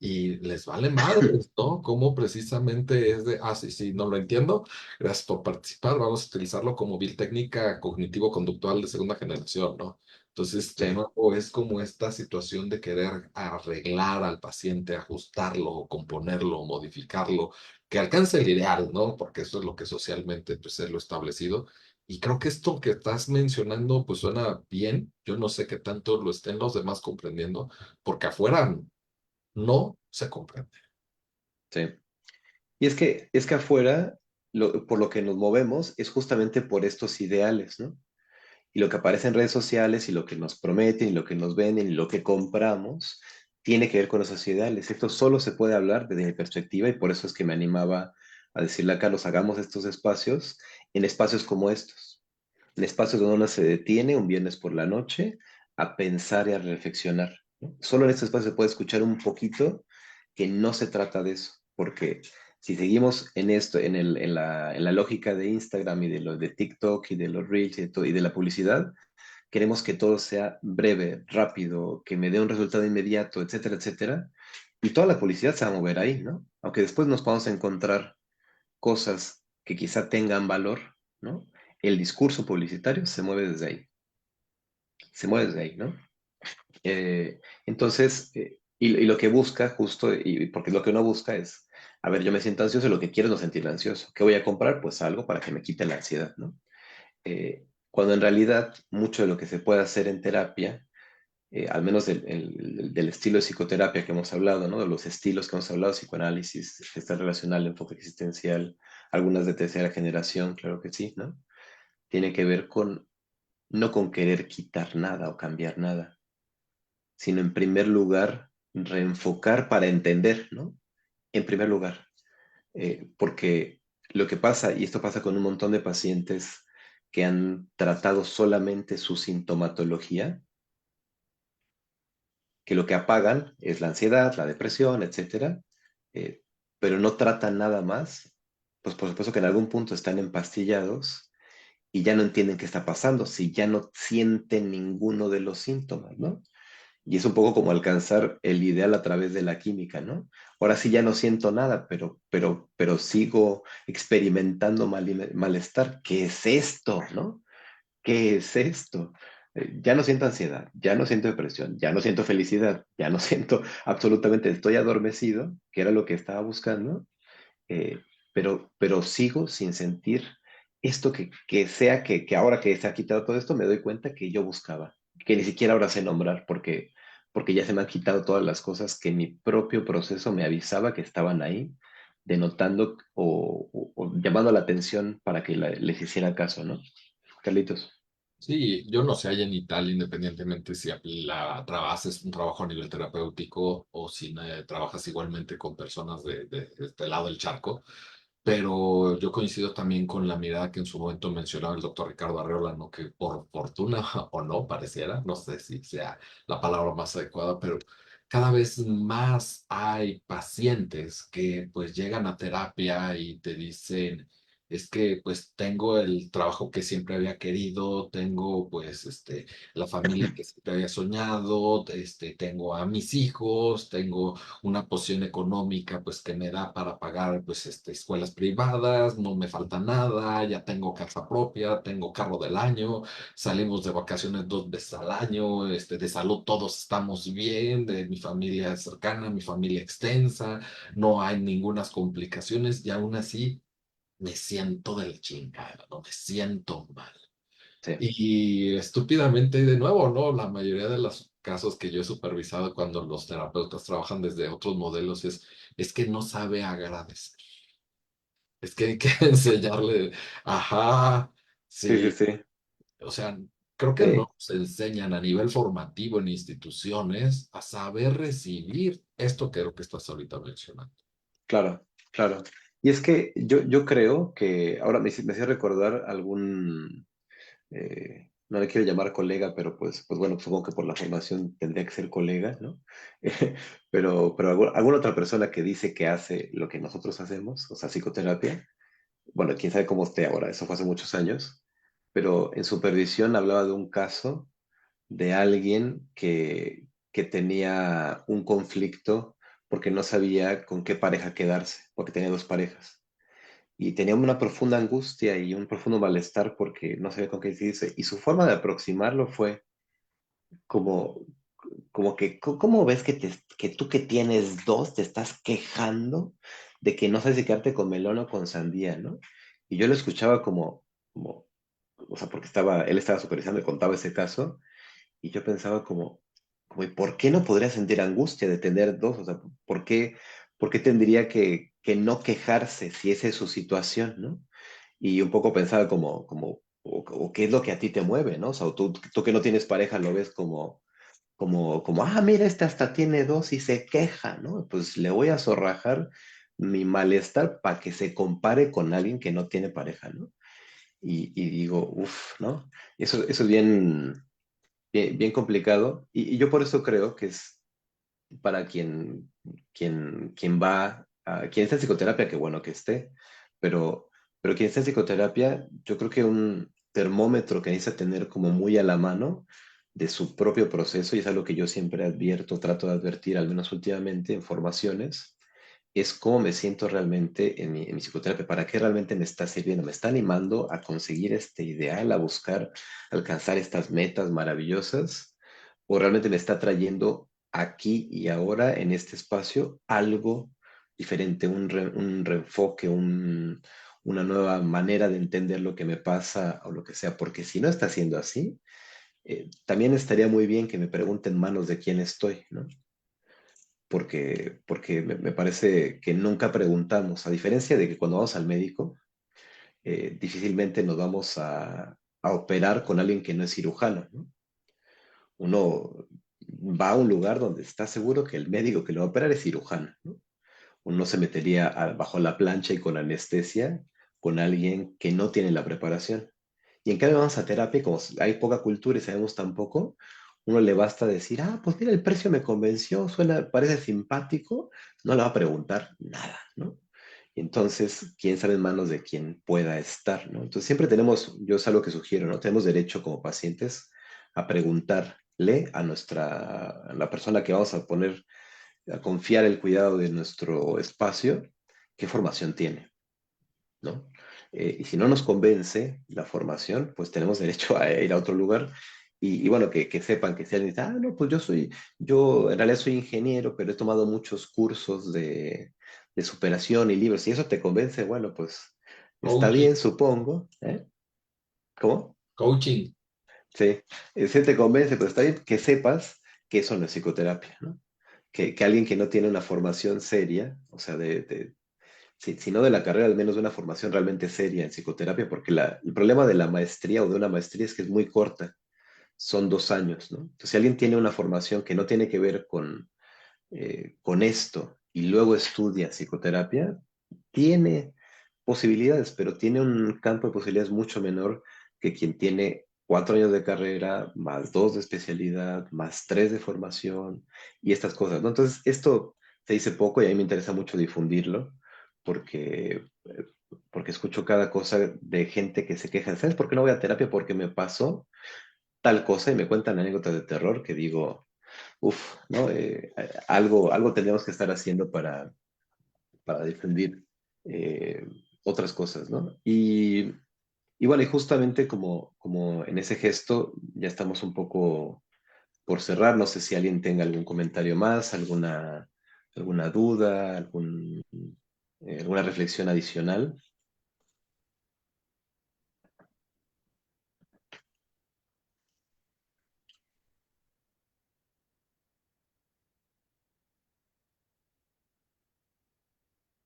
y les vale madres, ¿no? Como precisamente es de, sí, sí, no lo entiendo, gracias por participar, vamos a utilizarlo como vil técnica cognitivo-conductual de segunda generación, ¿no? Entonces, de Sí, nuevo, es como esta situación de querer arreglar al paciente, ajustarlo, componerlo, modificarlo, que alcance el ideal, ¿no? Porque eso es lo que socialmente pues, es lo establecido. Y creo que esto que estás mencionando pues suena bien. Yo no sé qué tanto lo estén los demás comprendiendo, porque afuera no se comprende. sí. Y es que afuera, por lo que nos movemos, es justamente por estos ideales, ¿no? Y lo que aparece en redes sociales y lo que nos prometen y lo que nos venden y lo que compramos tiene que ver con esos ideales. Esto solo se puede hablar desde mi perspectiva y por eso es que me animaba a decirle a Carlos, hagamos estos espacios en espacios como estos, en espacios donde uno se detiene un viernes por la noche a pensar y a reflexionar, ¿no? Solo en este espacio se puede escuchar un poquito que no se trata de eso, porque si seguimos en esto, en la lógica de Instagram y de lo de TikTok y de los Reels y de la publicidad, queremos que todo sea breve, rápido, que me dé un resultado inmediato, etcétera, etcétera. Y toda la publicidad se va a mover ahí, ¿no? Aunque después nos podamos encontrar cosas que quizá tengan valor, ¿no? El discurso publicitario se mueve desde ahí. Se mueve desde ahí, ¿no? Entonces, y lo que busca justo, y porque lo que uno busca es, a ver, yo me siento ansioso, lo que quiero es no sentirme ansioso. ¿Qué voy a comprar? Pues algo para que me quite la ansiedad, ¿no? Cuando en realidad mucho de lo que se puede hacer en terapia, al menos del estilo de psicoterapia que hemos hablado, ¿no? De los estilos que hemos hablado, psicoanálisis, gestalt relacional, enfoque existencial, algunas de tercera generación, claro que sí, ¿no? Tiene que ver con, no con querer quitar nada o cambiar nada, sino en primer lugar reenfocar para entender, ¿no? En primer lugar, porque lo que pasa, y esto pasa con un montón de pacientes que han tratado solamente su sintomatología, que lo que apagan es la ansiedad, la depresión, etcétera, eh, pero no tratan nada más, pues por supuesto que en algún punto están empastillados y ya no entienden qué está pasando, si ya no sienten ninguno de los síntomas, ¿no? Y es un poco como alcanzar el ideal a través de la química, ¿no? Ahora sí ya no siento nada, pero sigo experimentando malestar. ¿Qué es esto, no? ¿Qué es esto? Ya no siento ansiedad, ya no siento depresión, ya no siento felicidad, ya no siento absolutamente, estoy adormecido, que era lo que estaba buscando, eh, pero sigo sin sentir esto que sea que ahora que se ha quitado todo esto, me doy cuenta que yo buscaba, que ni siquiera ahora sé nombrar, porque ya se me han quitado todas las cosas que mi propio proceso me avisaba que estaban ahí, denotando o llamando la atención para que les hiciera caso, ¿no? Carlitos. Sí, yo no sé, allá en Italia, independientemente si haces un trabajo a nivel terapéutico o si trabajas igualmente con personas de este lado del charco, pero yo coincido también con la mirada que en su momento mencionaba el doctor Ricardo Arreola, ¿no? Que por fortuna o no pareciera, no sé si sea la palabra más adecuada, pero cada vez más hay pacientes que pues llegan a terapia y te dicen, es que pues tengo el trabajo que siempre había querido, tengo pues la familia que siempre había soñado, tengo a mis hijos, tengo una posición económica pues que me da para pagar pues escuelas privadas, no me falta nada, ya tengo casa propia, tengo carro del año, salimos de vacaciones 2 veces al año, de salud todos estamos bien, de mi familia cercana, mi familia extensa, no hay ninguna complicaciones y aún así me siento de la chingada, no me siento mal. Sí, Y estúpidamente, de nuevo, ¿no? La mayoría de los casos que yo he supervisado cuando los terapeutas trabajan desde otros modelos es que no sabe agradecer. Es que hay que enseñarle, ajá, sí, sí, sí, sí. o sea, creo que Sí, no se enseñan a nivel formativo en instituciones a saber recibir esto que es lo que estás ahorita mencionando. claro, claro. Y es que yo creo que ahora me hacía recordar algún, no le quiero llamar colega, pero pues bueno, supongo que por la formación tendría que ser colega, ¿no? Pero alguna otra persona que dice que hace lo que nosotros hacemos, o sea, psicoterapia, bueno, quién sabe cómo esté ahora, eso fue hace muchos años, pero en supervisión hablaba de un caso de alguien que tenía un conflicto porque no sabía con qué pareja quedarse, porque tenía dos parejas. Y tenía una profunda angustia y un profundo malestar porque no sabía con qué decidirse. Y su forma de aproximarlo fue como, como que, ¿cómo ves que tú que tienes dos te estás quejando de que no sabes si quedarte con melón o con sandía, ¿no? Y yo lo escuchaba como, o sea, porque él estaba supervisando y contaba ese caso, y yo pensaba ¿y por qué no podría sentir angustia de tener dos? O sea, ¿por qué tendría que no quejarse si esa es su situación, ¿no? Y un poco pensaba o qué es lo que a ti te mueve, ¿no? O sea, tú que no tienes pareja lo ves mira, este hasta tiene dos y se queja, ¿no? Pues le voy a zorrajar mi malestar para que se compare con alguien que no tiene pareja, ¿no? Y digo, uff, ¿no? Eso es bien complicado. Y yo por eso creo que es para quien está en psicoterapia, que bueno que esté, pero, pero quien está en psicoterapia, yo creo que un termómetro que necesita tener como muy a la mano de su propio proceso, y es algo que yo siempre advierto, trato de advertir, al menos últimamente en formaciones, es cómo me siento realmente en mi psicoterapia, para qué realmente me está sirviendo, me está animando a conseguir este ideal, a buscar alcanzar estas metas maravillosas, o realmente me está trayendo aquí y ahora en este espacio algo diferente, un reenfoque, una nueva manera de entender lo que me pasa o lo que sea, porque si no está siendo así, también estaría muy bien que me pregunten manos de quién estoy, ¿no? Porque me parece que nunca preguntamos, a diferencia de que cuando vamos al médico, difícilmente nos vamos a operar con alguien que no es cirujano, ¿no? Uno va a un lugar donde está seguro que el médico que lo va a operar es cirujano, ¿no? Uno se metería bajo la plancha y con anestesia con alguien que no tiene la preparación. Y en cambio vamos a terapia, como hay poca cultura y sabemos tan poco, uno le basta decir, pues mira, el precio me convenció, suena, parece simpático, no le va a preguntar nada, ¿no? Y entonces, quién sabe en manos de quien pueda estar, ¿no? Entonces siempre yo es algo que sugiero, ¿no? Tenemos derecho como pacientes a preguntarle a la persona que vamos a poner, a confiar el cuidado de nuestro espacio, qué formación tiene, ¿no? Y si no nos convence la formación, pues tenemos derecho a ir a otro lugar y bueno, que sepan que si alguien dice, no, pues yo en realidad soy ingeniero, pero he tomado muchos cursos de superación y libros, y eso te convence, bueno, pues está Coaching, bien, supongo, ¿eh? ¿Cómo? coaching. Sí, sí te convence, pero está bien que sepas que eso no es psicoterapia, ¿no? Que alguien que no tiene una formación seria, o sea, si no de la carrera, al menos de una formación realmente seria en psicoterapia, porque el problema de la maestría o de una maestría es que es muy corta, son 2 años, ¿no? Entonces, si alguien tiene una formación que no tiene que ver con esto y luego estudia psicoterapia, tiene posibilidades, pero tiene un campo de posibilidades mucho menor que quien tiene 4 años de carrera, más 2 de especialidad, más 3 de formación y estas cosas, ¿no? Entonces, esto se dice poco y a mí me interesa mucho difundirlo porque, porque escucho cada cosa de gente que se queja. ¿Sabes por qué no voy a terapia? Porque me pasó tal cosa y me cuentan anécdotas de terror que digo, uff, ¿no? Algo tendríamos que estar haciendo para difundir eh, otras cosas, ¿no? Y bueno, y justamente como en ese gesto ya estamos un poco por cerrar. No sé si alguien tenga algún comentario más, alguna duda, alguna reflexión adicional.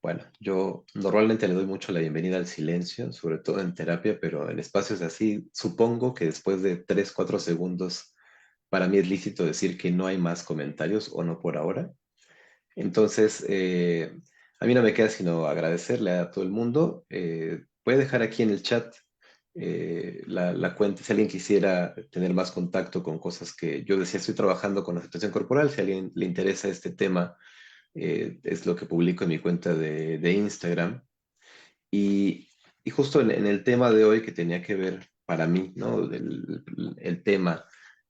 Bueno, yo normalmente le doy mucho la bienvenida al silencio, sobre todo en terapia, pero en espacios así, supongo que después de 3, 4 segundos, para mí es lícito decir que no hay más comentarios o no por ahora. Entonces, a mí no me queda sino agradecerle a todo el mundo. Voy a dejar aquí en el chat la cuenta, si alguien quisiera tener más contacto con cosas que yo decía, estoy trabajando con aceptación corporal, si a alguien le interesa este tema, es lo que publico en mi cuenta de Instagram. Y, y justo en el tema de hoy que tenía que ver para mí, ¿no? El tema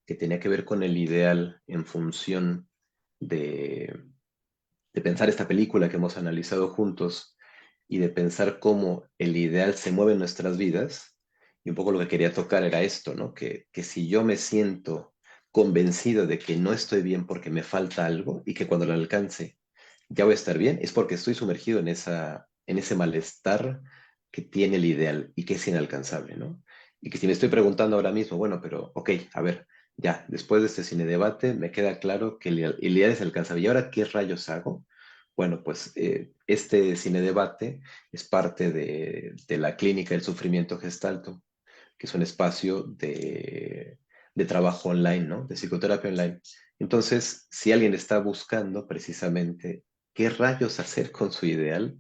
que tenía que ver con el ideal en función de de pensar esta película que hemos analizado juntos y de pensar cómo el ideal se mueve en nuestras vidas. Y un poco lo que quería tocar era esto, ¿no? Que si yo me siento convencido de que no estoy bien porque me falta algo y que cuando lo alcance ya voy a estar bien, es porque estoy sumergido en ese malestar que tiene el ideal y que es inalcanzable, ¿no? Y que si me estoy preguntando ahora mismo, bueno, pero, ok, a ver, ya, después de este cine debate, me queda claro que el ideal es alcanzable. ¿Y ahora qué rayos hago? Bueno, pues este cine debate es parte de la Clínica del Sufrimiento Gestalto, que es un espacio de trabajo online, ¿no? De psicoterapia online. Entonces, si alguien está buscando precisamente qué rayos hacer con su ideal,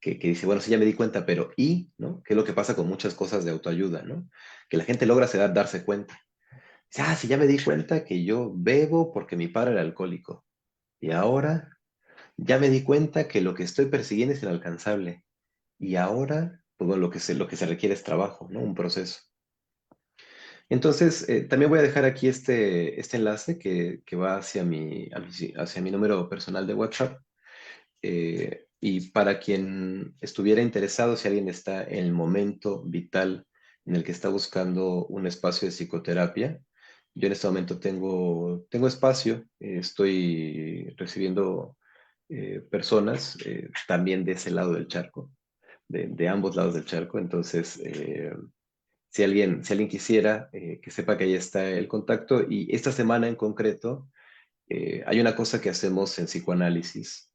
que dice, bueno, sí, ya me di cuenta, pero ¿y? ¿No? ¿Qué es lo que pasa con muchas cosas de autoayuda, ¿no? Que la gente logra darse cuenta. Dice, ah, sí, ya me di cuenta que yo bebo porque mi padre era alcohólico. Y ahora ya me di cuenta que lo que estoy persiguiendo es inalcanzable. Y ahora, pues bueno, lo que se requiere es trabajo, ¿no? Un proceso. Entonces, también voy a dejar aquí este enlace que va hacia mi número personal de WhatsApp. Y para quien estuviera interesado, si alguien está en el momento vital en el que está buscando un espacio de psicoterapia, yo en este momento tengo espacio, estoy recibiendo personas también de ese lado del charco, de ambos lados del charco. Entonces, si alguien quisiera, que sepa que ahí está el contacto. Y esta semana en concreto, hay una cosa que hacemos en psicoanálisis,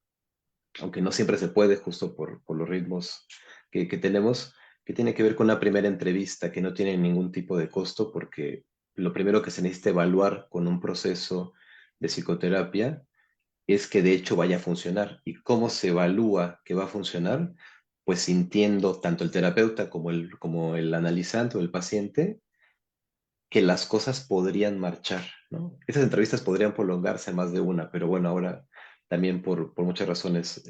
aunque no siempre se puede, justo por los ritmos que tenemos, que tiene que ver con una primera entrevista que no tiene ningún tipo de costo, porque lo primero que se necesita evaluar con un proceso de psicoterapia es que de hecho vaya a funcionar. ¿Y cómo se evalúa que va a funcionar? Pues sintiendo tanto el terapeuta como el analizante o el paciente que las cosas podrían marchar, ¿no? Esas entrevistas podrían prolongarse más de una, pero bueno, ahora también por muchas razones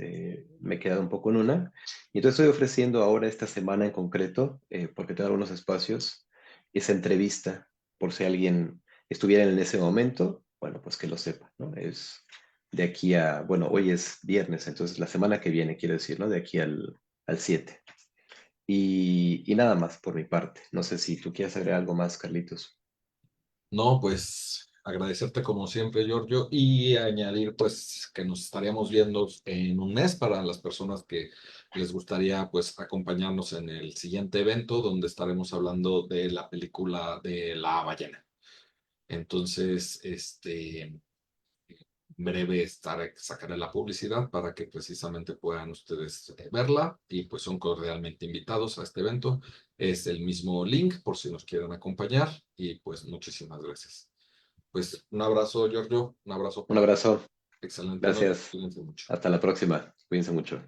me he quedado un poco en una. Y entonces estoy ofreciendo ahora esta semana en concreto, porque tengo algunos espacios, esa entrevista, por si alguien estuviera en ese momento, bueno, pues que lo sepa, ¿no? Es de aquí bueno, hoy es viernes, entonces la semana que viene, quiero decir, ¿no? De aquí al 7. Y nada más por mi parte. No sé si tú quieres agregar algo más, Carlitos. No, pues agradecerte como siempre, Giorgio, y añadir pues que nos estaríamos viendo en un mes para las personas que les gustaría pues acompañarnos en el siguiente evento donde estaremos hablando de la película de La Ballena. Entonces, breve sacaré la publicidad para que precisamente puedan ustedes verla y pues son cordialmente invitados a este evento. Es el mismo link por si nos quieren acompañar y pues muchísimas gracias. Pues un abrazo, Giorgio, un abrazo Un para ti. abrazo. Excelente noche, Gracias. cuídense mucho. Hasta la próxima. Cuídense mucho.